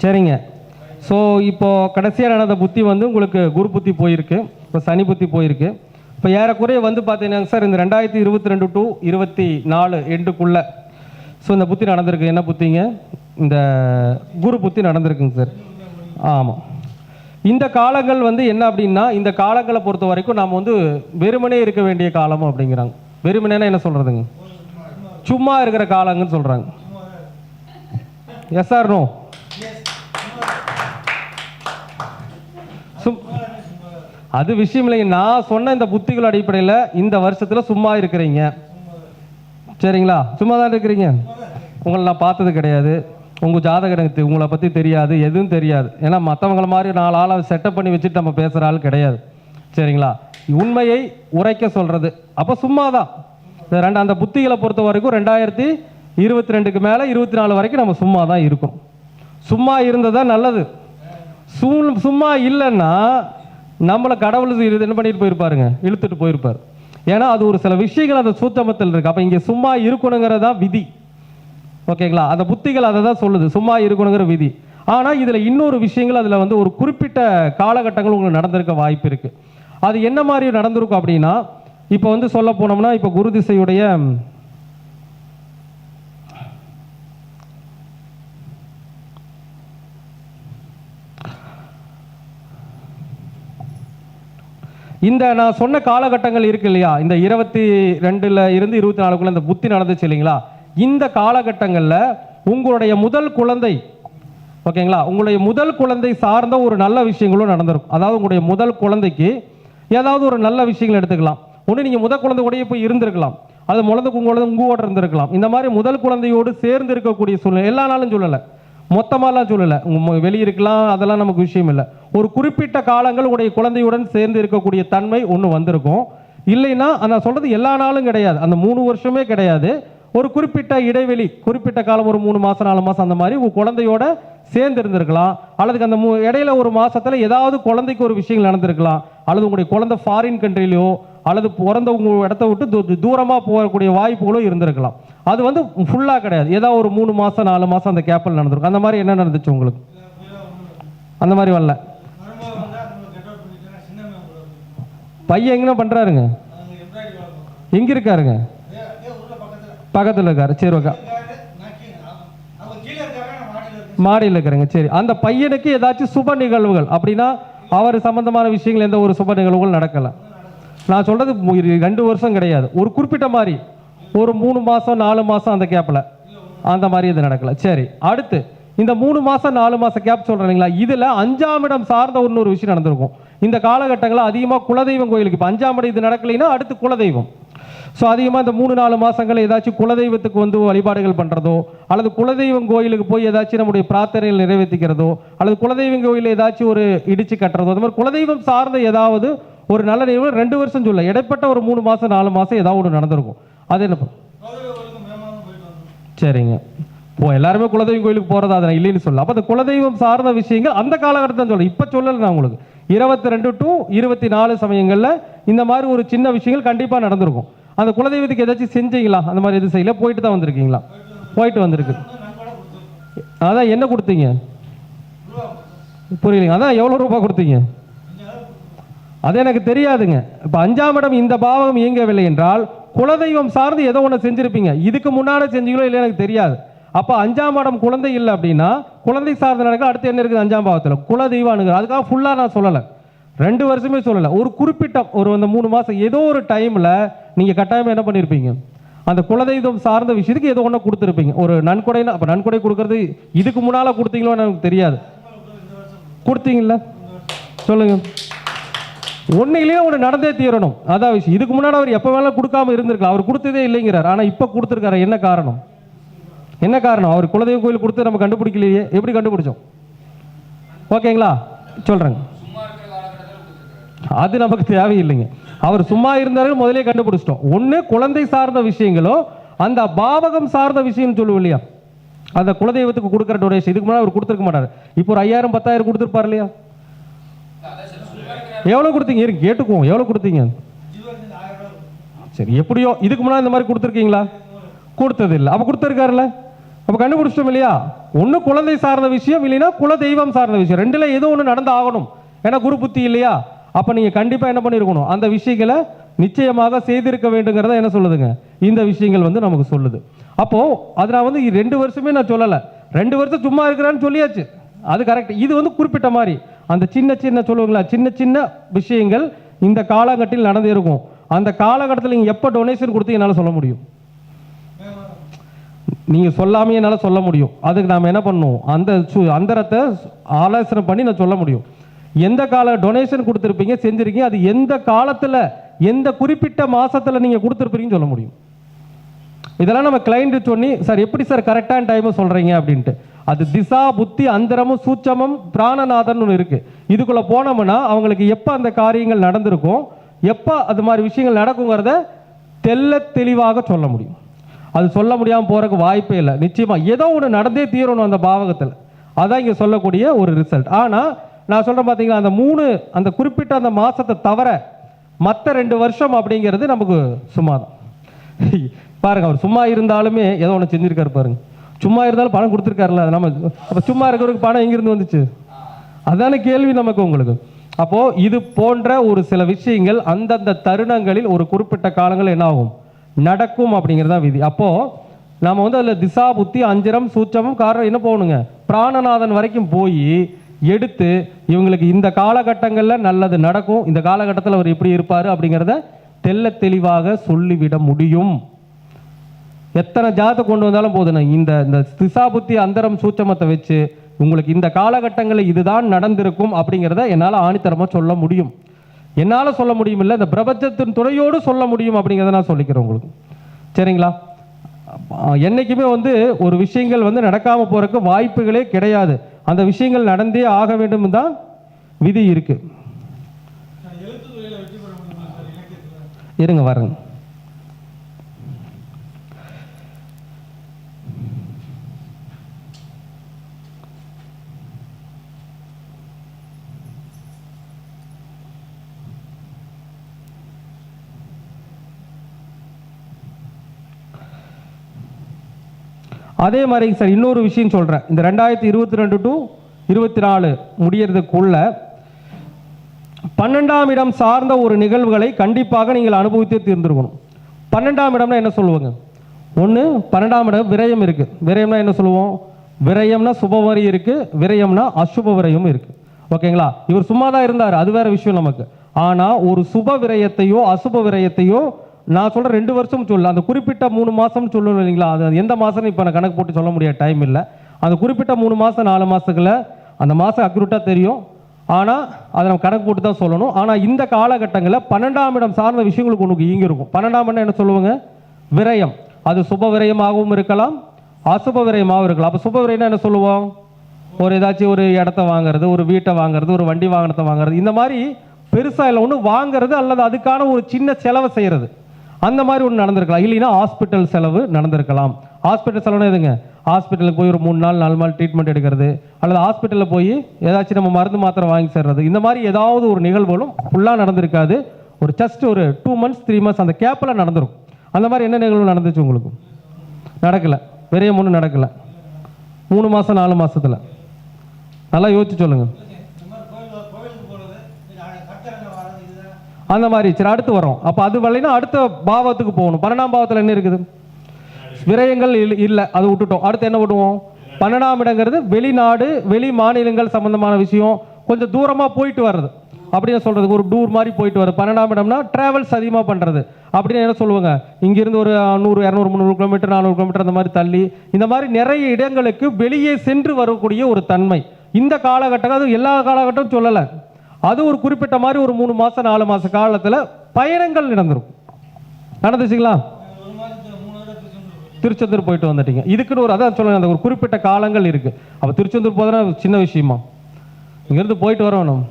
சரிங்க. ஸோ இப்போ கடைசியாக நடந்த புத்தி வந்து உங்களுக்கு குரு புத்தி போயிருக்கு, இப்போ சனி புத்தி போயிருக்கு. இப்போ ஏறக்குறைய வந்து பார்த்தீங்கன்னா சார் இந்த 2022 to 24 எண்டுக்குள்ளே ஸோ இந்த புத்தி நடந்திருக்கு. என்ன புத்திங்க? இந்த குரு புத்தி நடந்திருக்குங்க சார். ஆமாம். இந்த காலங்கள் வந்து என்ன அப்படின்னா, இந்த காலங்களை பொறுத்த வரைக்கும் நாம் வந்து வெறுமனே இருக்க வேண்டிய காலமும் அப்படிங்கிறாங்க. வெறுமனேனா என்ன சொல்கிறதுங்க? சும்மா இருக்கிற காலங்கன்னு சொல்கிறாங்க. Yes or no? அது விஷயம் இல்லைங்க. நான் சொன்ன இந்த புத்திகள் அடிப்படையில் இந்த வருஷத்தில் சும்மா இருக்கிறீங்க. சரிங்களா? சும்மா தான் இருக்கிறீங்க. உங்களை நான் பார்த்தது கிடையாது, உங்கள் ஜாதகம் உங்களை பற்றி தெரியாது, எதுவும் தெரியாது. ஏன்னா மற்றவங்கள மாதிரி 4 ஆளை செட்டப் பண்ணி வச்சுட்டு நம்ம பேசுகிற ஆள் கிடையாது. சரிங்களா? உண்மையை உரைக்க சொல்கிறது. அப்போ சும்மா தான் அந்த புத்திகளை பொறுத்த வரைக்கும் 2022க்கு மேலே 24 வரைக்கும் நம்ம சும்மா தான் இருக்கும். சும்மா இருந்ததா நல்லது. சும்மா இல்லைன்னா நம்மளை கடவுள் என்ன பண்ணிட்டு போயிருப்பாருங்க, இழுத்துட்டு போயிருப்பார். ஏன்னா அது ஒரு சில விஷயங்கள் அந்த சூத்தமத்தில் இருக்கு. அப்போ இங்கே சும்மா இருக்கணுங்கிறதா விதி. ஓகேங்களா? அந்த புத்திகள் அதை தான் சொல்லுது, சும்மா இருக்கணுங்கிற விதி. ஆனால் இதில் இன்னொரு விஷயங்கள் அதில் வந்து ஒரு குறிப்பிட்ட காலகட்டங்கள் உங்களுக்கு நடந்திருக்க வாய்ப்பு இருக்குது. அது என்ன மாதிரி நடந்திருக்கும் அப்படின்னா, இப்போ வந்து சொல்ல போனோம்னா இப்போ குரு திசையுடைய இந்த நான் சொன்ன காலகட்டங்கள் இருக்கு இல்லையா, இந்த 22 இருந்து 24 இந்த புத்தி நடந்துச்சு இல்லைங்களா, இந்த காலகட்டங்களில் உங்களுடைய முதல் குழந்தை, ஓகேங்களா, உங்களுடைய முதல் குழந்தை சார்ந்த ஒரு நல்ல விஷயங்களும் நடந்திருக்கும். அதாவது உங்களுடைய முதல் குழந்தைக்கு ஏதாவது ஒரு நல்ல விஷயங்கள் எடுத்துக்கலாம். ஒன்று நீங்கள் முதல் குழந்தை கூடயே போய் இருந்திருக்கலாம், அது முளந்து உங்கோட இருந்திருக்கலாம். இந்த மாதிரி முதல் குழந்தையோடு சேர்ந்து இருக்கக்கூடிய சூழ்நிலை எல்லா நாளும் சொல்லலை, மொத்தமாலாம் சொல்லலை, வெளியே இருக்கலாம், அதெல்லாம் நமக்கு விஷயம் இல்லை. ஒரு குறிப்பிட்ட காலங்கள் உடைய குழந்தையுடன் சேர்ந்து இருக்கக்கூடிய தன்மை ஒன்று வந்திருக்கும். இல்லைன்னா நான் சொல்றது எல்லா நாளும் கிடையாது, அந்த 3 வருஷமே கிடையாது. ஒரு குறிப்பிட்ட இடைவெளி, குறிப்பிட்ட காலம், ஒரு 3 மாதம் 4 மாதம் அந்த மாதிரி உங்கள் குழந்தையோட சேர்ந்து இருந்திருக்கலாம். அல்லது அந்த இடையில ஒரு மாசத்துல ஏதாவது குழந்தைக்கு ஒரு விஷயங்கள் நடந்திருக்கலாம். அல்லது உங்களுடைய குழந்தை ஃபாரின் கண்ட்ரிலையோ அல்லது பிறந்த உங்கள் இடத்த விட்டு தூரமாக போகக்கூடிய வாய்ப்புகளும் இருந்திருக்கலாம். அது வந்து ஃபுல்லாக கிடையாது, ஏதாவது ஒரு 3 மாதம் 4 மாதம் அந்த கேப்பில் நடந்திருக்கும். அந்த மாதிரி என்ன நடந்துச்சு உங்களுக்கு? அந்த மாதிரி வரல. பையன் எங்கே பண்ணுறாருங்க? எங்கே இருக்காருங்க? பக்கத்தில் இருக்காரு. சரி, ஓகே, மாடியில் இருக்கிறேங்க. சரி, அந்த பையனுக்கு ஏதாச்சும் சுப நிகழ்வுகள் அப்படின்னா அவர் சம்பந்தமான விஷயங்கள் எந்த ஒரு சுப நிகழ்வுகள் நடக்கலை. நான் சொல்றது 2 வருஷம் கிடையாது, ஒரு குறிப்பிட்ட மாதிரி ஒரு 3 மாதம் 4 மாதம் அந்த கேப்பில் அந்த மாதிரி இது நடக்கலை. சரி, அடுத்து இந்த 3 மாதம் 4 மாதம் கேப் சொல்கிறீங்களா, இதில் 5ஆம் இடம் சார்ந்த இன்னொரு விஷயம் நடந்திருக்கும். இந்த காலகட்டங்களில் அதிகமாக குலதெய்வம் கோயிலுக்கு, இப்போ 5ஆம் இடம் இது நடக்கலைன்னா அடுத்து குலதெய்வம். ஸோ அதிகமாக இந்த 3-4 மாதங்கள் ஏதாச்சும் குலதெய்வத்துக்கு வந்து வழிபாடுகள் பண்ணுறதோ, அல்லது குலதெய்வம் கோயிலுக்கு போய் ஏதாச்சும் நம்முடைய பிரார்த்தனைகள் நிறைவேற்றிக்கிறதோ, அல்லது குலதெய்வம் கோயிலில் ஏதாச்சும் ஒரு இடிச்சு கட்டுறதோ, அந்த மாதிரி குலதெய்வம் சார்ந்த ஏதாவது ஒரு நல்ல நிகழ்வு 2 வருஷம் சொல்ல இடைப்பட்ட ஒரு 3 மாதம் 4 மாதம் ஏதாவது ஒன்று நடந்திருக்கும். அது என்ன? சரிங்க, எல்லாருமே குலதெய்வம் கோயிலுக்கு போகிறதா அதை இல்லைன்னு சொல்ல. அப்போ அந்த குலதெய்வம் சார்ந்த விஷயங்கள் அந்த காலகட்டத்தை சொல்ல, இப்போ சொல்லலை நான் உங்களுக்கு. 22 to 24 சமயங்களில் இந்த மாதிரி ஒரு சின்ன விஷயங்கள் கண்டிப்பாக நடந்திருக்கும். அந்த குலதெய்வத்துக்கு ஏதாச்சும் செஞ்சீங்களா? அந்த மாதிரி எதுவும் செய்யல, போயிட்டு தான் வந்திருக்கீங்களா? போயிட்டு வந்திருக்கு. அதான் என்ன கொடுத்தீங்க? புரியலைங்க. அதான் எவ்வளோ ரூபாய் கொடுத்தீங்க? அது எனக்கு தெரியாதுங்க. இப்போ 5ஆம் இடம் இந்த பாவகம் இயங்கவில்லை என்றால் குலதெய்வம் சார்ந்து ஏதோ ஒன்று செஞ்சிருப்பீங்க. இதுக்கு முன்னாடி செஞ்சீங்களோ இல்லை எனக்கு தெரியாது. அப்போ 5ஆம் இடம் குழந்தை இல்லை அப்படின்னா குழந்தை சார்ந்த நடக்க அடுத்து என்ன இருக்குது 5ஆம் பாவத்தில்? குலதெய்வம் அணுகு. அதுக்காக ஃபுல்லாக நான் சொல்லலை, 2 வருஷமே சொல்லலை, ஒரு குறிப்பிட்ட ஒரு அந்த 3 மாதம் ஏதோ ஒரு டைமில் நீங்கள் கட்டாயமாக என்ன பண்ணியிருப்பீங்க, அந்த குலதெய்வம் சார்ந்த விஷயத்துக்கு ஏதோ ஒன்று கொடுத்துருப்பீங்க. ஒரு நன்கொடைனா, அப்போ நன்கொடை கொடுக்கறது இதுக்கு முன்னால் கொடுத்தீங்களோன்னு எனக்கு தெரியாது. கொடுத்தீங்களா? சொல்லுங்க. ஒன்றுலையே ஒன்று நடந்தே தீரணும், அதான் விஷயம். இதுக்கு முன்னாடி அவர் எப்போ வேணாலும் கொடுக்காம இருந்திருக்கலாம், அவர் கொடுத்ததே இல்லைங்கிறார். ஆனால் இப்போ கொடுத்துருக்காரு. என்ன காரணம்? என்ன காரணம்? அவர் குலதெய்வம் கோயில் கொடுத்து நம்ம கண்டுபிடிக்கலையே, எப்படி கண்டுபிடிச்சோம்? ஓகேங்களா, சொல்கிறேங்க. அது நமக்கு தேவையில்லைங்க. அவர் சும்மா இருந்தாரு முதலே கண்டுபிடிச்சிட்டோம். ஒன்று குழந்தை சார்ந்த விஷயங்களோ அந்த பாவகம் சார்ந்த விஷயம் சொல்லுவோம் இல்லையா, அந்த குலதெய்வத்துக்கு கொடுக்குற டொனேஷன் இதுக்கு முன்னாடி அவர் கொடுத்துருக்க மாட்டார். இப்போ ஒரு 5000 10,000 கொடுத்துருப்பார் இல்லையா? எவ்வளோ கொடுத்தீங்க? இருக்கு கேட்டுக்குவோம், எவ்வளோ கொடுத்தீங்க? சரி, எப்படியோ இதுக்கு முன்னாடி இந்த மாதிரி கொடுத்துருக்கீங்களா? கொடுத்தது இல்லை. அப்போ கொடுத்துருக்காருல்ல, அப்போ கண்டுபிடிச்சிட்டோம் இல்லையா? ஒன்று குழந்தை சார்ந்த விஷயம், இல்லைன்னா குலதெய்வம் சார்ந்த விஷயம், ரெண்டுல ஏதோ ஒன்று நடந்து ஆகணும். ஏன்னா குரு புத்தி இல்லையா? அப்போ நீங்கள் கண்டிப்பாக என்ன பண்ணியிருக்கணும், அந்த விஷயங்களை நிச்சயமாக செய்திருக்க வேண்டுங்கிறத என்ன சொல்லுதுங்க இந்த விஷயங்கள் வந்து நமக்கு சொல்லுது. அப்போது அது நான் வந்து 2 வருஷமே நான் சொல்லலை, 2 வருஷம் சும்மா இருக்கிறான்னு சொல்லியாச்சு, அது கரெக்ட். இது வந்து குறிப்பிட்ட மாதிரி அந்த சின்ன சின்ன சொல்லுவாங்களா, சின்ன சின்ன விஷயங்கள் இந்த காலகட்டத்தில் நடந்து இருக்கும். அந்த காலகட்டத்தில் நீங்கள் எப்போ டொனேஷன் கொடுத்து என்னால் சொல்ல முடியும்? நீங்கள் சொல்லாமே என்னால் சொல்ல முடியும். அதுக்கு நாம் என்ன பண்ணணும், அந்த அந்தரத்தை ஆலோசனை பண்ணி நான் சொல்ல முடியும். எந்த கால டொனேஷன் கொடுத்துருப்பீங்க, செஞ்சுருக்கீங்க, அது எந்த காலத்தில் எந்த குறிப்பிட்ட மாதத்தில் நீங்கள் கொடுத்துருப்பீங்கன்னு சொல்ல முடியும். இதெல்லாம் நம்ம கிளைண்ட் சொன்னி, சார் எப்படி சார் கரெக்டான டைமை சொல்கிறீங்க அப்படின்ட்டு, அது திசா புத்தி அந்தரமும் சூட்சமும் பிராணநாதன் ஒன்று இருக்குது. இதுக்குள்ளே போனோம்னா அவங்களுக்கு எப்போ அந்த காரியங்கள் நடந்திருக்கும், எப்போ அது மாதிரி விஷயங்கள் நடக்குங்கிறத தெல்ல தெளிவாக சொல்ல முடியும். அது சொல்ல முடியாமல் போகிறதுக்கு வாய்ப்பே இல்லை. நிச்சயமாக ஏதோ ஒன்று நடந்தே தீரணும் அந்த பாவகத்தில், அதான் இங்கே சொல்லக்கூடிய ஒரு ரிசல்ட். ஆனால் நான் சொல்கிறேன் பார்த்தீங்களா, அந்த 3 அந்த குறிப்பிட்ட அந்த மாதத்தை தவிர மற்ற 2 வருஷம் அப்படிங்கிறது நமக்கு சும்மா தான். பாருங்க, அவர் சும்மா இருந்தாலுமே ஏதோ ஒன்று செஞ்சுருக்காரு பாருங்க. சும்மா இருந்தாலும் பணம் கொடுத்துருக்காருல்ல, நம்ம அப்போ சும்மா இருக்கிறவருக்கு பணம் எங்கிருந்து வந்துச்சு? அதான கேள்வி நமக்கு உங்களுக்கு. அப்போது இது போன்ற ஒரு சில விஷயங்கள் அந்தந்த தருணங்களில் ஒரு குறிப்பிட்ட காலங்கள் என்ன ஆகும், நடக்கும் அப்படிங்கிறதா விதி. அப்போது நம்ம வந்து அதில் திசா புத்தி அஞ்சரம் சூட்சமும் காரணம் என்ன போகணுங்க, பிராணநாதன் வரைக்கும் போய் எடுத்து இவங்களுக்கு இந்த காலகட்டங்களில் நல்லது நடக்கும், இந்த காலகட்டத்தில் அவர் எப்படி இருப்பார் அப்படிங்கிறத தெல்ல தெளிவாக சொல்லிவிட முடியும். எத்தனை ஜாதத்தை கொண்டு வந்தாலும் போதுண்ணா, இந்த திசா புத்தி அந்தரம் சூட்சமத்தை வச்சு உங்களுக்கு இந்த காலகட்டங்களில் இதுதான் நடந்திருக்கும் அப்படிங்கிறத என்னால் ஆணித்தரமாக சொல்ல முடியும். என்னால் சொல்ல முடியும் இல்லை, இந்த பிரபஞ்சத்தின் துணையோடு சொல்ல முடியும் அப்படிங்கிறத நான் சொல்லிக்கிறேன் உங்களுக்கு. சரிங்களா? என்றைக்குமே வந்து ஒரு விஷயங்கள் வந்து நடக்காமல் போகிறதுக்கு வாய்ப்புகளே கிடையாது. அந்த விஷயங்கள் நடந்தே ஆக வேண்டும் தான் விதி இருக்கு. இருங்க வரேங்க. அதே மாதிரி சார் இன்னொரு விஷயம் சொல்கிறேன். இந்த 2022 டு 24 முடியறதுக்குள்ள 12ஆம் இடம் சார்ந்த ஒரு நிகழ்வுகளை கண்டிப்பாக நீங்கள் அனுபவித்தே தீர்ந்திருக்கணும். 12ஆம் இடம்னா என்ன சொல்லுவாங்க? ஒன்று 12ஆம் இடம் விரயம் இருக்குது. விரயம்னா என்ன சொல்லுவோம்? விரயம்னா சுபவரி இருக்குது, விரயம்னா அசுப விரயம் இருக்குது. ஓகேங்களா? இவர் சும்மா தான் இருந்தார், அது வேற விஷயம் நமக்கு. ஆனால் ஒரு சுப விரயத்தையோ அசுப விரயத்தையோ நான் சொல்கிறேன் 2 வருஷம் சொல்ல, அந்த குறிப்பிட்ட 3 மாதம் சொல்லணும் இல்லைங்களா? அது எந்த மாதம்னு இப்போ நான் கணக்கு போட்டு சொல்ல முடியாது, டைம் இல்லை. அந்த குறிப்பிட்ட 3 மாதம் 4 மாதத்துக்குள்ள அந்த மாதம் அக்யூரேட்டாக தெரியும். ஆனால் அதை நம்ம கணக்கு போட்டு தான் சொல்லணும். ஆனால் இந்த காலகட்டங்களில் 12ஆம் இடம் சார்ந்த விஷயங்களுக்கு ஒன்று இங்கே இருக்கும். 12ஆம் இடம் என்ன சொல்லுவாங்க? விரயம். அது சுப விரயமாகவும் இருக்கலாம், அசுப விரயமாகவும் இருக்கலாம். அப்போ சுப விரயம்னா என்ன சொல்லுவோம்? ஒரு ஏதாச்சும் ஒரு இடத்த வாங்குறது, ஒரு வீட்டை வாங்குறது, ஒரு வண்டி வாகனத்தை வாங்குறது, இந்த மாதிரி பெருசாக இல்லை ஒன்று வாங்குறது அல்லது அதுக்கான ஒரு சின்ன செலவை செய்கிறது, அந்த மாதிரி ஒன்று நடந்திருக்கலாம். இல்லைன்னா ஹாஸ்பிட்டல் செலவு நடந்திருக்கலாம். ஹாஸ்பிட்டல் செலவுனா எதுங்க? ஹாஸ்பிட்டலுக்கு போய் ஒரு 3 நாள் 4 நாள் ட்ரீட்மெண்ட் எடுக்கிறது, அல்லது ஹாஸ்பிட்டலில் போய் ஏதாச்சும் நம்ம மருந்து மாத்திரை வாங்கி சேர்றது, இந்த மாதிரி ஏதாவது ஒரு நிகழ்வுகளும் ஃபுல்லாக நடந்திருக்காது. ஒரு ஜஸ்ட் ஒரு 2 months 3 months அந்த கேப்பில் நடந்திருக்கும். அந்த மாதிரி என்ன நிகழ்வு நடந்துச்சு உங்களுக்கு? நடக்கலை. விரயம் ஒன்றும் நடக்கலை. 3 மாதம் 4 மாதத்தில் நல்லா யோசிச்சு சொல்லுங்க. அந்த மாதிரி சரி அடுத்து வரும். அப்போ அது வரலைன்னா அடுத்த பாவத்துக்கு போகணும். 12ஆம் பாவத்தில் என்ன இருக்குது? விரயங்கள் இல்லை, அது விட்டுட்டோம். அடுத்து என்ன விடுவோம்? 12ஆம் இடங்கிறது வெளிநாடு வெளி மாநிலங்கள் சம்பந்தமான விஷயம், கொஞ்சம் தூரமாக போயிட்டு வர்றது அப்படின்னு சொல்றது, ஒரு டூர் மாதிரி போயிட்டு வர்றது. 12ஆம் இடம்னா டிராவல்ஸ் அதிகமாக பண்ணுறது அப்படின்னு என்ன சொல்லுவாங்க? இங்கிருந்து ஒரு 100 200 300 கிலோமீட்டர் 400 கிலோமீட்டர் அந்த மாதிரி தள்ளி இந்த மாதிரி நிறைய இடங்களுக்கு வெளியே சென்று வரக்கூடிய ஒரு தன்மை இந்த காலகட்டம். அது எல்லா காலகட்டமும் சொல்லலை, அது ஒரு குறிப்பிட்ட மாதிரி ஒரு 3 மாதம் 4 மாத காலத்தில் பயணங்கள் நடந்துச்சுங்களா? திருச்செந்தூர் போயிட்டு வந்துட்டீங்க. இதுக்குன்னு ஒரு அதான் சொல்லுங்க, அந்த ஒரு குறிப்பிட்ட காலங்கள் இருக்கு. அப்போ திருச்செந்தூர் போதுனா சின்ன விஷயமா? இங்கிருந்து போயிட்டு வரணும்.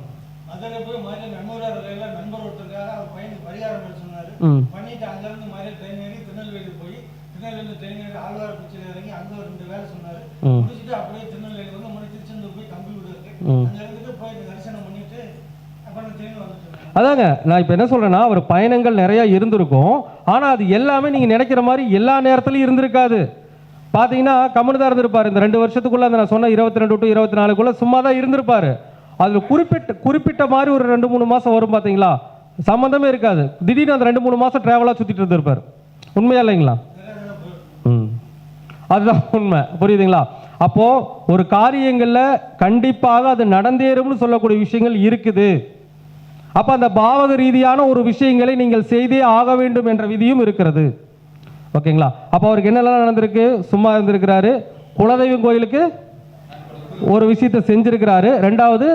அதாங்க நான் இப்போ என்ன சொல்றேன்னா, ஒரு பயணங்கள் நிறைய இருந்திருக்கும். ஆனால் அது எல்லாமே நீங்க நினைக்கிற மாதிரி எல்லா நேரத்திலையும் இருந்திருக்காது. பார்த்தீங்கன்னா கம்முன்னு தான் இருந்திருப்பாரு. இந்த 2 வருஷத்துக்குள்ள அந்த நான் சொன்ன 22 டு 24க்குள்ள சும்மா தான் இருந்திருப்பாரு. அதில் குறிப்பிட்ட மாதிரி ஒரு 2-3 மாதம் வரும் பார்த்தீங்களா, சம்மந்தமே இருக்காது. திடீர்னு அந்த 2-3 மாதம் ட்ராவலாக சுற்றிட்டு இருந்திருப்பார். உண்மையா இல்லைங்களா? அதுதான் உண்மை. புரியுதுங்களா? அப்போ ஒரு காரியங்களில் கண்டிப்பாக அது நடந்தேறும்னு சொல்லக்கூடிய விஷயங்கள் இருக்குது. அப்ப அந்த பாவக ரீதியான ஒரு விஷயங்களை நீங்கள் செய்தே ஆக வேண்டும் என்ற விதியும் இருக்கிறது. ஓகேங்களா? அப்போ அவருக்கு என்னெல்லாம் நடந்திருக்கு? சும்மா இருந்திருக்கிறாரு, குலதெய்வம் கோயிலுக்கு ஒரு விஷயத்தை செஞ்சிருக்கிறாரு. ரெண்டாவது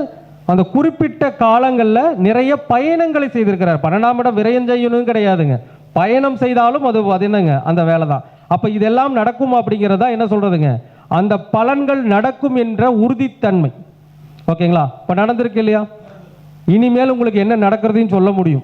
அந்த குறிப்பிட்ட காலங்களில் நிறைய பயணங்களை செய்திருக்கிறார். 12ஆம் இடம் விரயம் செய்யணும் கிடையாதுங்க, பயணம் செய்தாலும் அது என்னங்க அந்த வேலை தான். அப்போ இதெல்லாம் நடக்கும் அப்படிங்கிறதா என்ன சொல்றதுங்க, அந்த பலன்கள் நடக்கும் என்ற உறுதித்தன்மை. ஓகேங்களா? இப்போ நடந்திருக்கு இல்லையா? இனிமேல் உங்களுக்கு என்ன நடக்கிறதுன்னு சொல்ல முடியும்.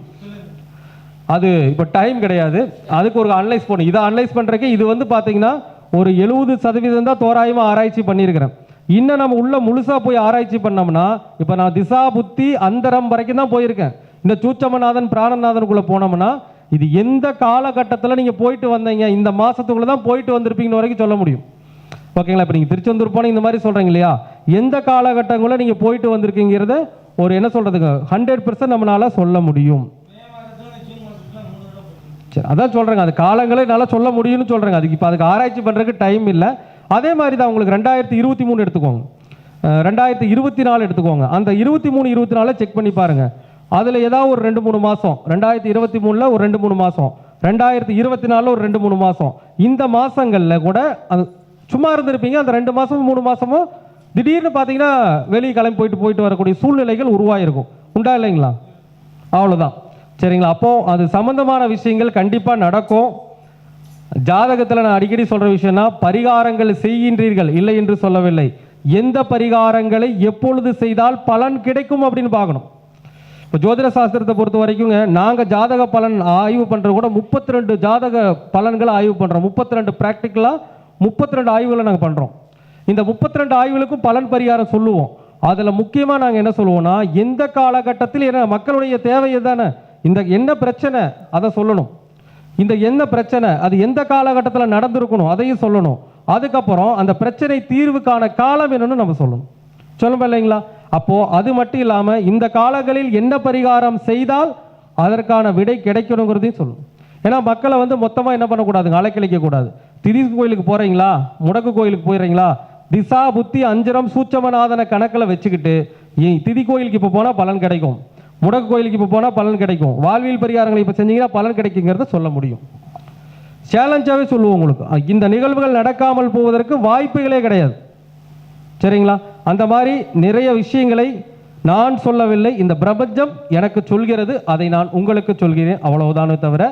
அது இப்போ டைம் கிடையாது, அதுக்கு ஒரு அனலைஸ் பண்ணும். இதை அனலைஸ் பண்ணுறதுக்கு இது வந்து பார்த்தீங்கன்னா ஒரு 70% தான் தோராயமாக ஆராய்ச்சி பண்ணியிருக்கிறேன். இன்னும் நம்ம உள்ள முழுசாக போய் ஆராய்ச்சி பண்ணோம்னா, இப்போ நான் திசா புத்தி அந்தரம் வரைக்கும் தான் போயிருக்கேன். இந்த சூட்சமநாதன் பிராணநாதனுக்குள்ளே போனோம்னா இது எந்த காலகட்டத்தில் நீங்கள் போயிட்டு வந்தீங்க, இந்த மாதத்துக்குள்ளே தான் போயிட்டு வந்திருப்பீங்கன்னு வரைக்கும் சொல்ல முடியும். ஓகேங்களா? இப்போ நீங்கள் திருச்செந்தூர் போனால் இந்த மாதிரி சொல்கிறீங்க இல்லையா, எந்த காலகட்டங்களில் நீங்கள் போயிட்டு வந்திருக்கீங்கிறத ஒரு என்ன சொல்கிறதுங்க 100% நம்மளால் சொல்ல முடியும். சரி, அதான் சொல்கிறேங்க, அது காலங்களே நல்லா சொல்ல முடியும்னு சொல்கிறேங்க. அதுக்கு இப்போ அதுக்கு ஆராய்ச்சி பண்ணுறதுக்கு டைம் இல்லை. அதே மாதிரி தான் உங்களுக்கு 2023 எடுத்துக்கோங்க, 2024 எடுத்துக்கோங்க. அந்த 23 24 செக் பண்ணி பாருங்கள். அதில் ஏதாவது ஒரு 2-3 மாதம், 2023 ஒரு 2-3 மாதம், 2024 ஒரு 2-3 மாதம், இந்த மாதங்களில் கூட அது சும்மா இருந்திருப்பீங்க. அந்த 2 மாதமும் 3 மாதமும் திடீர்னு பார்த்தீங்கன்னா வெளியே கிளம்பி போயிட்டு வரக்கூடிய சூழ்நிலைகள் உருவாயிருக்கும். உண்டா இல்லைங்களா? அவ்வளோதான். சரிங்களா? அப்போது அது சம்பந்தமான விஷயங்கள் கண்டிப்பாக நடக்கும். ஜாதகத்தில் நான் அடிக்கடி சொல்ற விஷயம்னா, பரிகாரங்கள் செய்கின்றீர்கள் இல்லை என்று சொல்லவில்லை, எந்த பரிகாரங்களை எப்பொழுது செய்தால் பலன் கிடைக்கும் அப்படின்னு பார்க்கணும். இப்போ ஜோதிட சாஸ்திரத்தை பொறுத்த வரைக்குங்க, நாங்கள் ஜாதக பலன் ஆய்வு பண்ணுறது கூட 32 ஜாதக பலன்களை ஆய்வு பண்ணுறோம். 32 ப்ராக்டிக்கலாக 32 ஆய்வுகளை நாங்கள் பண்ணுறோம். இந்த 32 ஆய்வுகளுக்கும் பலன் பரிகாரம் சொல்லுவோம். அதில் முக்கியமாக நாங்கள் என்ன சொல்லுவோம்னா, எந்த காலகட்டத்தில் என்ன மக்களுடைய தேவை தானே, இந்த என்ன பிரச்சனை அதை சொல்லணும், இந்த என்ன பிரச்சனை அது எந்த காலகட்டத்தில் நடந்திருக்கணும் அதையும் சொல்லணும். அதுக்கப்புறம் அந்த பிரச்சனை தீர்வுக்கான காலம் என்னன்னு நம்ம சொல்லணும். சொல்லணும் இல்லைங்களா? அப்போ அது மட்டும் இல்லாமல் இந்த காலங்களில் என்ன பரிகாரம் செய்தால் அதற்கான விடை கிடைக்கணுங்கிறதையும் சொல்லணும். ஏன்னா மக்களை வந்து மொத்தமாக என்ன பண்ணக்கூடாதுங்க, அலைக்கழிக்க கூடாது. திதி கோயிலுக்கு போகிறீங்களா, முடக்கு கோயிலுக்கு போயிடுறீங்களா, திசா புத்தி அஞ்சரம் சூட்சமநாதன கணக்கில் வச்சுக்கிட்டு திதி கோயிலுக்கு இப்போ போனால் பலன் கிடைக்கும், முடக்கு கோயிலுக்கு இப்போ போனால் பலன் கிடைக்கும், வாழ்வியல் பரிகாரங்களை இப்போ செஞ்சீங்கன்னா பலன் கிடைக்குங்கிறத சொல்ல முடியும். சேலஞ்சாகவே சொல்லுவோம் உங்களுக்கு, இந்த நிகழ்வுகள் நடக்காமல் போவதற்கு வாய்ப்புகளே கிடையாது. சரிங்களா? அந்த மாதிரி நிறைய விஷயங்களை நான் சொல்லவில்லை, இந்த பிரபஞ்சம் எனக்கு சொல்கிறது, அதை நான் உங்களுக்கு சொல்கிறேன், அவ்வளவுதானே தவிர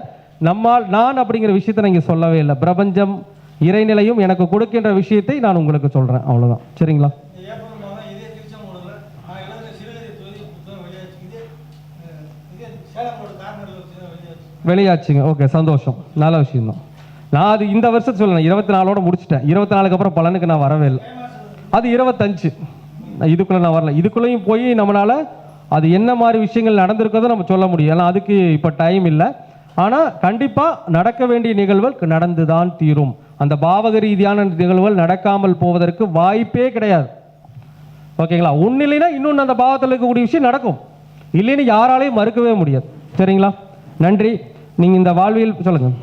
நான் அப்படிங்கிற விஷயத்தை நான் இங்கே சொல்லவே இல்லை. பிரபஞ்சம் இறைநிலையும் எனக்கு கொடுக்கின்ற விஷயத்தை நான் உங்களுக்கு சொல்கிறேன், அவ்வளோதான். சரிங்களா? வெளியாச்சுங்க. ஓகே, சந்தோஷம், நல்ல விஷயம்தான். நான் அது இந்த வருஷத்தை சொல்லணும், 24ஓட முடிச்சிட்டேன். 24க்கு அப்புறம் பலனுக்கு நான் வரவே இல்லை. அது 25 இதுக்குள்ளே நான் வரல. இதுக்குள்ளேயும் போய் நம்மளால் அது என்ன மாதிரி விஷயங்கள் நடந்திருக்கிறதோ நம்ம சொல்ல முடியும். ஏன்னா அதுக்கு இப்போ டைம் இல்லை. ஆனால் கண்டிப்பாக நடக்க வேண்டிய நிகழ்வுகள் நடந்து தான் தீரும். அந்த பாவக ரீதியான நிகழ்வுகள் நடக்காமல் போவதற்கு வாய்ப்பே கிடையாது. ஓகேங்களா? ஒன்று இல்லைன்னா இன்னொன்று அந்த பாவத்தில் இருக்கக்கூடிய விஷயம் நடக்கும், இல்லைன்னு யாராலையும் மறுக்கவே முடியாது. சரிங்களா? நன்றி. நீங்கள் இந்த வாழ்வியல் சொல்லுங்கள்.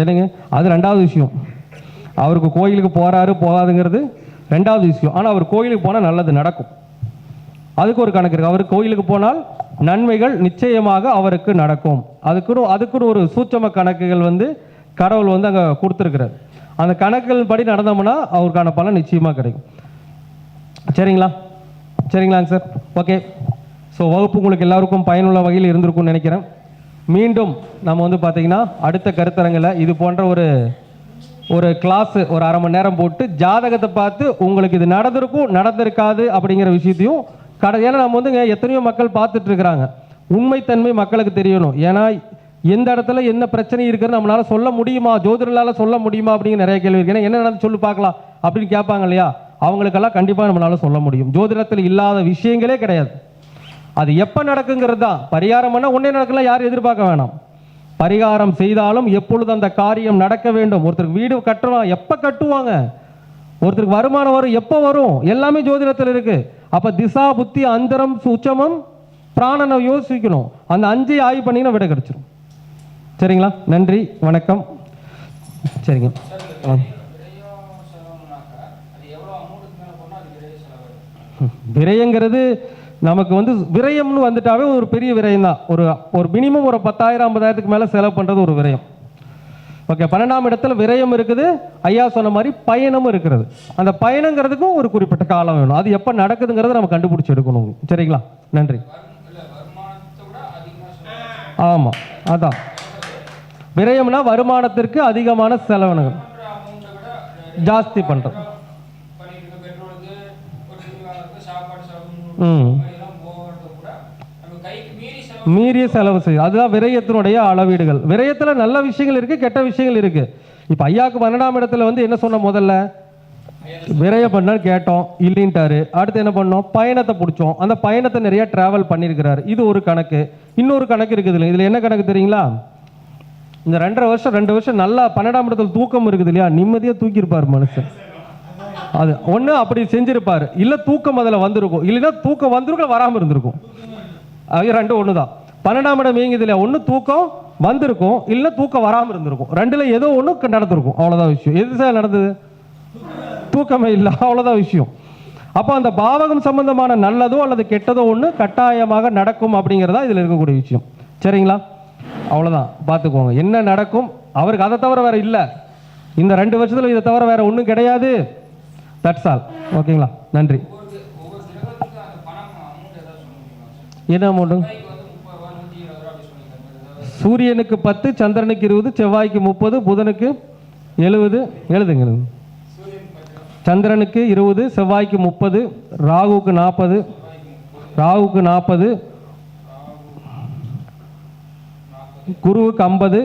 என்னங்க, அது ரெண்டாவது விஷயம். அவருக்கு கோயிலுக்கு போகிறாரு போகாதுங்கிறது ரெண்டாவது விஷயம். ஆனால் அவர் கோயிலுக்கு போனால் நல்லது நடக்கும், அதுக்கு ஒரு கணக்கு இருக்குது. அவர் கோயிலுக்கு போனால் நன்மைகள் நிச்சயமாக அவருக்கு நடக்கும். அதுக்குன்னு ஒரு சூட்சம கணக்குகள் வந்து கடவுள் வந்து அங்கே கொடுத்துருக்கிறார். அந்த கணக்குகள் படி நடந்தோம்னா அவருக்கான பலன் நிச்சயமாக கிடைக்கும். சரிங்களா? சரிங்களாங்க சார்? ஓகே. ஸோ வகுப்பு உங்களுக்கு எல்லாருக்கும் பயனுள்ள வகையில் இருந்திருக்கும்னு நினைக்கிறேன். மீண்டும் நம்ம வந்து பார்த்தீங்கன்னா அடுத்த கருத்தரங்கில் இது போன்ற ஒரு கிளாஸு ஒரு அரை மணி நேரம் போட்டு ஜாதகத்தை பார்த்து உங்களுக்கு இது நடந்திருக்கும் நடந்திருக்காது அப்படிங்கிற விஷயத்தையும் ஏன்னா நம்ம வந்துங்க எத்தனையோ மக்கள் பார்த்துட்டு இருக்கிறாங்க. உண்மைத்தன்மை மக்களுக்கு தெரியணும். ஏன்னா எந்த இடத்துல என்ன பிரச்சனை இருக்குன்னு நம்மளால சொல்ல முடியுமா, ஜோதிடர்களால் சொல்ல முடியுமா அப்படிங்கிற நிறைய கேள்வி இருக்கு. ஏன்னா என்ன நடந்து சொல்லி பார்க்கலாம் அப்படின்னு கேட்பாங்க இல்லையா, அவங்களுக்கெல்லாம் கண்டிப்பாக நம்மளால சொல்ல முடியும். ஜோதிடத்தில் இல்லாத விஷயங்களே கிடையாது. அது எப்போ நடக்குங்கிறது தான். பரிகாரம் பண்ணால் ஒன்றே நடக்கலாம், யாரும் எதிர்பார்க்க வேணாம். பரிகாரம் செய்தாலும் எப்பொழுது அந்த காரியம் நடக்க வேண்டும். ஒருத்தருக்கு வீடு கட்டுறோம், எப்போ கட்டுவாங்க, ஒருத்தருக்கு வருமானம் வரும், எப்போ வரும், எல்லாமே ஜோதிடத்தில் இருக்கு. அப்போ திசா புத்தி அந்தரம் சூட்சமம் பிராணனை யோசிக்கணும். அந்த 5 ஆய்வு பண்ணிங்கன்னா விட கிடைச்சிடும். சரிங்களா? நன்றி, வணக்கம். சரிங்க. விரயங்கிறது நமக்கு வந்து விரயம்னு வந்துட்டாவே ஒரு பெரிய விரயம் தான். ஒரு மினிமம் ஒரு 10,000 50,000க்கு மேலே செலவு பண்ணுறது ஒரு விரயம். ஓகே. 12ஆம் இடத்துல விரயம் இருக்குது, ஐயா சொன்ன மாதிரி பயணமும் இருக்கிறது. அந்த பயணங்கிறதுக்கும் ஒரு குறிப்பிட்ட காலம் வேணும். அது எப்போ நடக்குதுங்கிறத நம்ம கண்டுபிடிச்சி எடுக்கணும். சரிங்களா? நன்றி. ஆமாம், அதான் விரயம்னா வருமானத்திற்கு அதிகமான செலவினங்கள் ஜாஸ்தி பண்ணுறது. மீறிய செலவு செய்யும், அதுதான் விரயத்தினுடைய அளவீடுகள். விரயத்தில் நல்ல விஷயங்கள் இருக்கு, கெட்ட விஷயங்கள் இருக்கு. இப்போ ஐயாவுக்கு 12ஆம் இடத்துல வந்து என்ன சொன்ன, முதல்ல விரய பண்ண கேட்டோம், இல்லைன்ட்டாரு. அடுத்து என்ன பண்ணோம், பயணத்தை பிடிச்சோம். அந்த பயணத்தை நிறைய டிராவல் பண்ணியிருக்கிறாரு. இது ஒரு கணக்கு. இன்னொரு கணக்கு இருக்குது இல்லை, இதில் என்ன கணக்கு தெரியுங்களா? இந்த 2 வருஷம் நல்லா 12ஆம் இடத்துல தூக்கம் இருக்குது இல்லையா, நிம்மதியாக தூக்கியிருப்பார் மனுஷன். அது ஒன்று அப்படி செஞ்சிருப்பாரு, இல்லை தூக்கம் அதில் வந்திருக்கும், இல்லைன்னா தூக்கம் வந்திருக்கும் வராமல் இருந்திருக்கும். அது 2 ஒன்று தான். 12ஆம் இடம் இயங்குது இல்லையா, ஒன்று தூக்கம் வந்திருக்கும், இல்லை தூக்கம் வராமல் இருந்திருக்கும். 2ல் ஏதோ ஒன்று நடந்திருக்கும், அவ்வளோதான் விஷயம். எது சார் நடந்தது? தூக்கமே இல்லை, அவ்வளோதான் விஷயம். அப்போ அந்த பாவகம் சம்பந்தமான நல்லதோ அல்லது கெட்டதோ ஒன்று கட்டாயமாக நடக்கும் அப்படிங்கிறதா இதில் இருக்கக்கூடிய விஷயம். சரிங்களா? அவ்வளோதான், பார்த்துக்கோங்க என்ன நடக்கும். அவருக்கு அதை தவிர வேற இல்லை, இந்த 2 வருஷத்தில் இதை தவிர வேற ஒன்றும் கிடையாது. That's all. ஓகேங்களா? நன்றி. என்ன அமௌண்ட்டு? சூரியனுக்கு 10, சந்திரனுக்கு 20, செவ்வாய்க்கு 30, புதனுக்கு 70. எழுதுங்க. சந்திரனுக்கு 20, செவ்வாய்க்கு 30, ராகுவுக்கு 40, குருவுக்கு 50,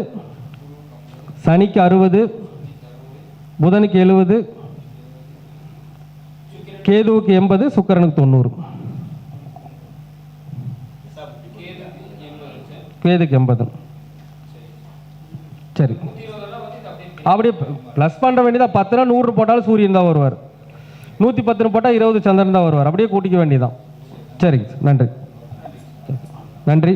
சனிக்கு 60, புதனுக்கு 70, கேதுவுக்கு 80, சுக்கிரனுக்கு 90. கேதுக்கு 80. சரி, அப்படியே ப்ளஸ் பண்ண வேண்டியதான். 10னா 100 போட்டாலும் சூரியன் தான் வருவார். 110 போட்டால் 20 சந்திரன் தான் வருவார். அப்படியே கூட்டிக்க வேண்டியதான். சரிங்க, நன்றி. நன்றி.